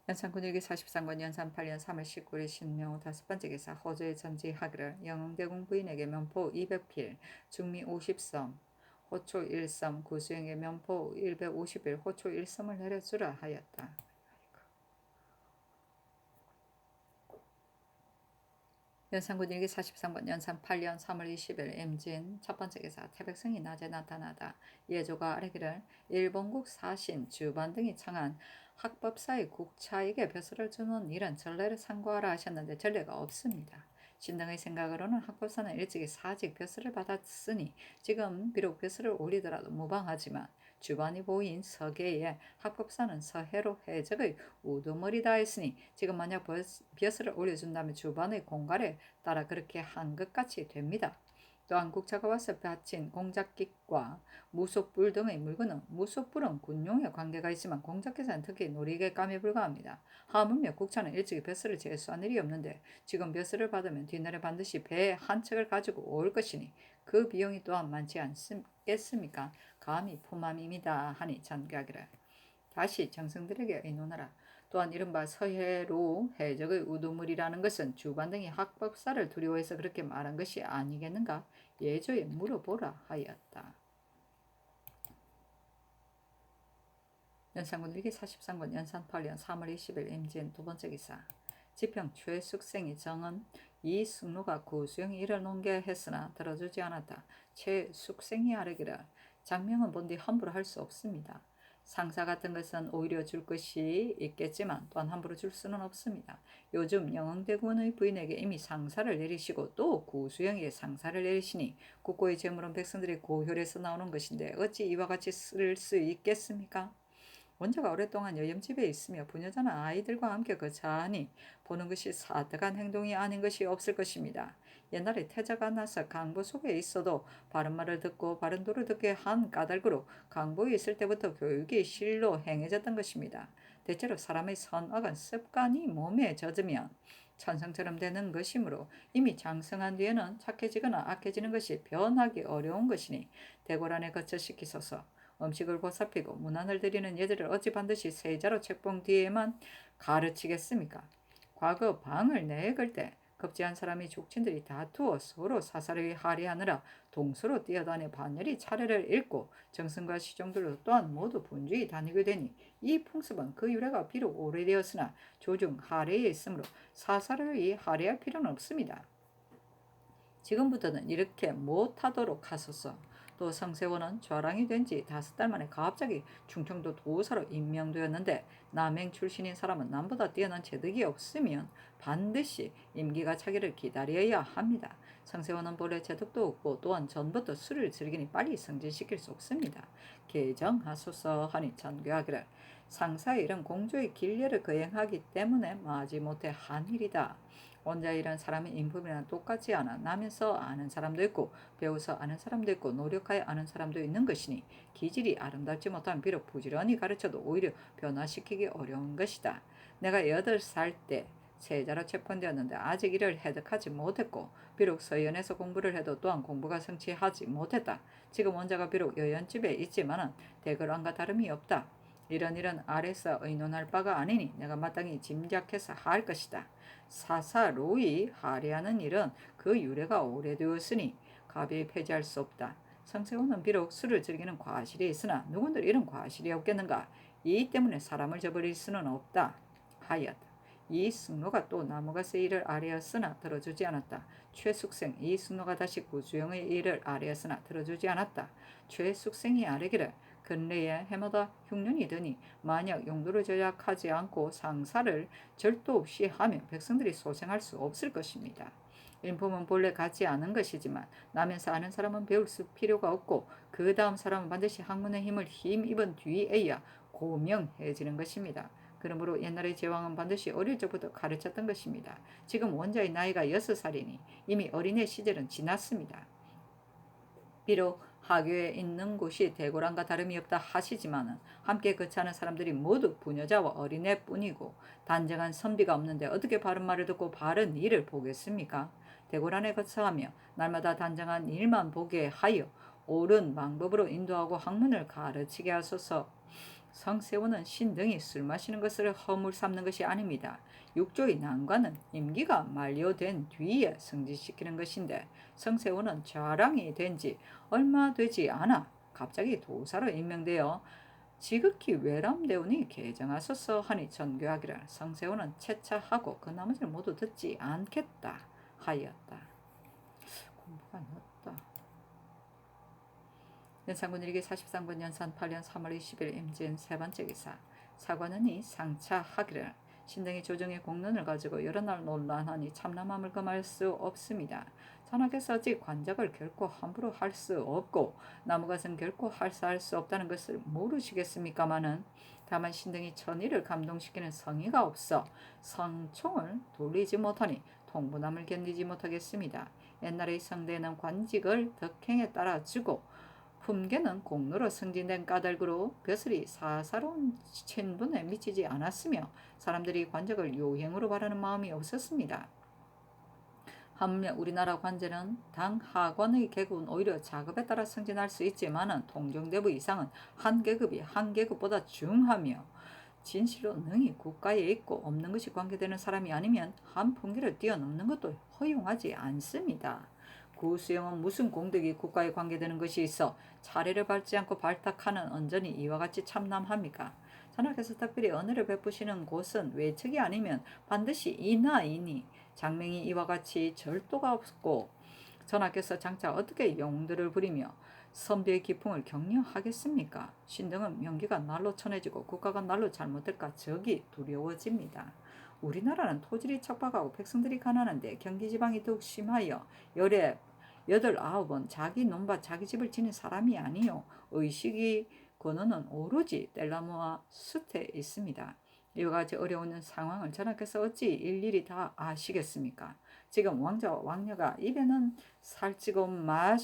Speaker 1: 연산군일기 43권 연산 8년 3월 19일 신명 다섯 번째 기사 호조의 전지하기를 영흥대궁 부인에게 면포 200필 중미 50섬 호초 1섬 구수영의 면포 150일 호초 1섬을 내려주라 하였다. 연산군 일기 43권 연산 8년 3월 20일 임진 첫 번째 기사 태백성이 낮에 나타나다 예조가 아뢰기를 일본국 사신 주반 등이 청한 학법사의 국차에게 벼슬을 주는 일은 전례를 상고하라 하셨는데 전례가 없습니다. 신등의 생각으로는 학법사는 일찍이 사직 벼슬을 받았으니 지금 비록 벼슬을 올리더라도 무방하지만 주반이 보인 서계에 학법사는 서해로 해적의 우두머리다 했으니 지금 만약 벼슬을 올려준다면 주반의 공갈에 따라 그렇게 한 것같이 됩니다. 또한 국차가 와서 바친 공작깃과 무속불 등의 물건은 무속불은 군용에 관계가 있지만 공작깃은 특히 놀이객감에 불과합니다. 하물며 국차는 일찍이 벼슬을 제수한 일이 없는데 지금 벼슬을 받으면 뒷날에 반드시 배 한 척을 가지고 올 것이니 그 비용이 또한 많지 않겠습니까? 감히 품함입니다 하니 전가기를 다시 정성들에게 의논하라. 또한 이른바 서해로 해적의 우두물이라는 것은 주반 등이 학법사를 두려워해서 그렇게 말한 것이 아니겠는가? 예조에 물어보라 하였다. 연산군 일기 43권 연산 8년 3월 20일 임진 두 번째 기사 지평 최숙생이 정은 이 숙로가 구수영이 이를 논게 했으나 들어주지 않았다. 최숙생이 아뢰기를 장명은 본디 함부로 할 수 없습니다. 상사 같은 것은 오히려 줄 것이 있겠지만 또한 함부로 줄 수는 없습니다. 요즘 영흥대군의 부인에게 이미 상사를 내리시고 또 구수영에게 상사를 내리시니 국고의 재물은 백성들의 고혈에서 나오는 것인데 어찌 이와 같이 쓸 수 있겠습니까? 원자가 오랫동안 여염집에 있으며 부녀자는 아이들과 함께 거처하니 보는 것이 사득한 행동이 아닌 것이 없을 것입니다. 옛날에 태자가 나서 강보 속에 있어도 바른 말을 듣고 바른 도를 듣게 한 까닭으로 강보에 있을 때부터 교육이 실로 행해졌던 것입니다. 대체로 사람의 선악은 습관이 몸에 젖으면 천성처럼 되는 것이므로 이미 장성한 뒤에는 착해지거나 악해지는 것이 변하기 어려운 것이니 대궐 안에 거처시키소서. 음식을 보살피고 문안을 드리는 예들을 어찌 반드시 세자로 책봉 뒤에만 가르치겠습니까? 과거 방을 내걸 때 급제한 사람이 족친들이 다투어 서로 사사를 할애하느라 동서로 뛰어다니 반열이 차례를 잃고 정승과 시종들도 또한 모두 분주히 다니게 되니 이 풍습은 그 유래가 비록 오래되었으나 조중 할애에 있으므로 사사를 할애할 필요는 없습니다. 지금부터는 이렇게 못하도록 하소서. 또 성세원은 좌랑이 된 지 5달 만에 갑자기 충청도 도사로 임명되었는데 남행 출신인 사람은 남보다 뛰어난 재득이 없으면 반드시 임기가 차기를 기다려야 합니다. 성세원은 본래 재득도 없고 또한 전부터 술을 즐기니 빨리 승진시킬 수 없습니다. 개정하소서 하니 전교하기를 상사의 일은 공조의 길례를 거행하기 때문에 마지못해 한 일이다. 혼자 일한 사람의 인품이랑 똑같지 않아 나면서 아는 사람도 있고 배워서 아는 사람도 있고 노력하여 아는 사람도 있는 것이니 기질이 아름답지 못하면 비록 부지런히 가르쳐도 오히려 변화시키기 어려운 것이다. 내가 8살 때 세자로 채권되었는데 아직 일을 해득하지 못했고 비록 서연에서 공부를 해도 또한 공부가 성취하지 못했다. 지금 원자가 비록 여연집에 있지만은 대거랑과 다름이 없다. 이런 아래서 의논할 바가 아니니 내가 마땅히 짐작해서 할 것이다. 사사로이 할애하는 일은 그 유래가 오래되었으니 가벼이 폐지할 수 없다. 성세호는 비록 술을 즐기는 과실이 있으나 누군들 이런 과실이 없겠는가. 이 때문에 사람을 저버릴 수는 없다 하였다. 이 승로가 또 나무가스의 일을 아뢰었으나 들어주지 않았다. 최숙생 이 승로가 다시 구수영의 일을 아뢰었으나 들어주지 않았다. 최숙생이 아뢰기를 근래에 해마다 흉년이 드니 만약 용도를 절약하지 않고 상사를 절도 없이 하면 백성들이 소생할 수 없을 것입니다. 인품은 본래 같지 않은 것이지만 나면서 아는 사람은 배울 필요가 없고 그 다음 사람은 반드시 학문의 힘을 힘입은 뒤에야 고명해지는 것입니다. 그러므로 옛날의 제왕은 반드시 어릴 적부터 가르쳤던 것입니다. 지금 원자의 나이가 6살이니 이미 어린애 시절은 지났습니다. 비록 하교에 있는 곳이 대고랑과 다름이 없다 하시지만은 함께 거처하는 사람들이 모두 부녀자와 어린애뿐이고 단정한 선비가 없는데 어떻게 바른 말을 듣고 바른 일을 보겠습니까? 대고란에 거처하며 날마다 단정한 일만 보게 하여 옳은 방법으로 인도하고 학문을 가르치게 하소서. 성세원은 신등이 술 마시는 것을 허물 삼는 것이 아닙니다. 육조의 난관은 임기가 만료된 뒤에 승진시키는 것인데 성세원은 좌랑이 된 지 얼마 되지 않아 갑자기 도사로 임명되어 지극히 외람되오니 개정하소서 하니 전교하기를 성세원은 채차하고 그 나머지를 모두 듣지 않겠다 하였다. 공부가 늦다. 연산군 일기 43권 연산 8년 3월 20일 임진 세 번째 기사. 사관은이 상차하기를 신등이 조정의 공론을 가지고 여러 날 논란하니 참남함을 금할 수 없습니다. 전하께서 어찌 관작을 결코 함부로 할 수 없고 나무갓은 결코 할사할 수 없다는 것을 모르시겠습니까마는 다만 신등이 천의를 감동시키는 성의가 없어 성총을 돌리지 못하니 통분함을 견디지 못하겠습니다. 옛날의 성대는 관직을 덕행에 따라 주고 품계는 공로로 승진된 까닭으로 벼슬이 사사로운 친분에 미치지 않았으며 사람들이 관적을 요행으로 바라는 마음이 없었습니다. 한면 우리나라 관제는 당 하관의 계급은 오히려 작업에 따라 승진할 수 있지만 통정대부 이상은 한 계급이 한 계급보다 중하며 진실로 능히 국가에 있고 없는 것이 관계되는 사람이 아니면 한 품계를 뛰어넘는 것도 허용하지 않습니다. 구수영은 무슨 공덕이 국가에 관계되는 것이 있어 차례를 밟지 않고 발탁하는 언전이 이와 같이 참남합니까? 전하께서 특별히 언어를 베푸시는 곳은 외척이 아니면 반드시 이나이니 장명이 이와 같이 절도가 없고 전하께서 장차 어떻게 용도를 부리며 선비의 기풍을 격려하겠습니까? 신등은 명기가 날로 천해지고 국가가 날로 잘못될까 적이 두려워집니다. 우리나라는 토질이 척박하고 백성들이 가난한데 경기지방이 더욱 심하여 열에 8-9번 자기 논밭 자기 집을 지닌 사람이 아니요 의식이 근원은 오로지 뗄나무와 숯에 있습니다. 이와 같이 어려운 상황을 전하께서 어찌 일일이 다 아시겠습니까? 지금 왕자와 왕녀가 입에는 살찌고 맛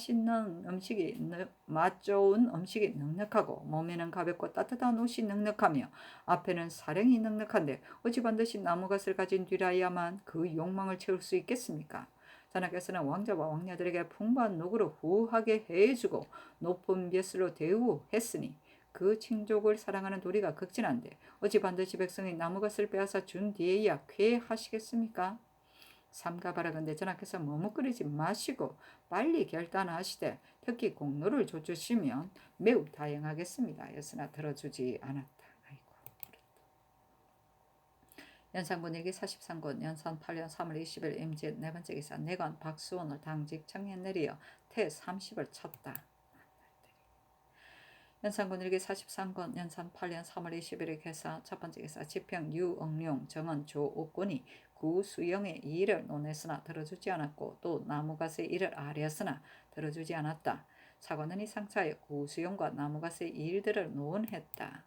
Speaker 1: 좋은 음식이 넉넉하고 몸에는 가볍고 따뜻한 옷이 넉넉하며 앞에는 사령이 넉넉한데 어찌 반드시 나무갓을 가진 뒤라야만 그 욕망을 채울 수 있겠습니까? 전하께서는 왕자와 왕녀들에게 풍부한 녹으로 후하게 해주고 높은 벼슬로 대우했으니 그 친족을 사랑하는 도리가 극진한데 어찌 반드시 백성이 나무갓을 빼앗아 준 뒤에야 쾌하시겠습니까? 삼가 바라건대 전하께서 머뭇거리지 마시고 빨리 결단하시되 특히 공로를 쫓으시면 매우 다행하겠습니다. 였으나 들어주지 않았다. 아이고. 연산군일기 43권 연산 8년 3월 20일 임진 네 번째 기사 내관 박수원을 당직 청년 내리어 태 30을 쳤다. 연산군일기 43권 연산 8년 3월 21일 개사 첫 번째 기사 지평 유응룡 정은 조옥군이 구수영의 일을 논했으나 들어주지 않았고 또 나무갓의 일을 아뢰었으나 들어주지 않았다. 사관은 이 상차에 구수영과 나무갓의 일들을 논했다.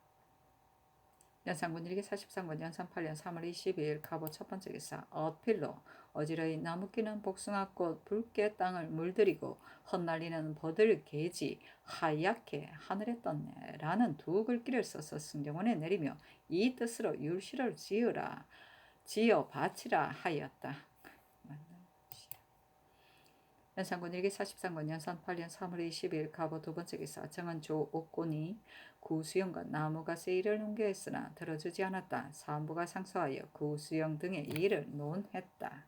Speaker 1: 연산군일기 43권 연산 8년 3월 22일 갑오 첫 번째 기사 어필로 어지러이 나무끼는 복숭아꽃 붉게 땅을 물들이고 헛날리는 버들개지 하얗게 하늘에 떴네 라는 두 글귀를 써서 승정원에 내리며 이 뜻으로 율시를 지어 바치라 하였다. 연산군일기 43권 연산 8년 3월 20일 갑오 두 번째 기사 정은 조옥곤이 구수영과 나무갓의 일을 논계했으나 들어주지 않았다. 사원부가 상소하여 구수영 등의 일을 논했다.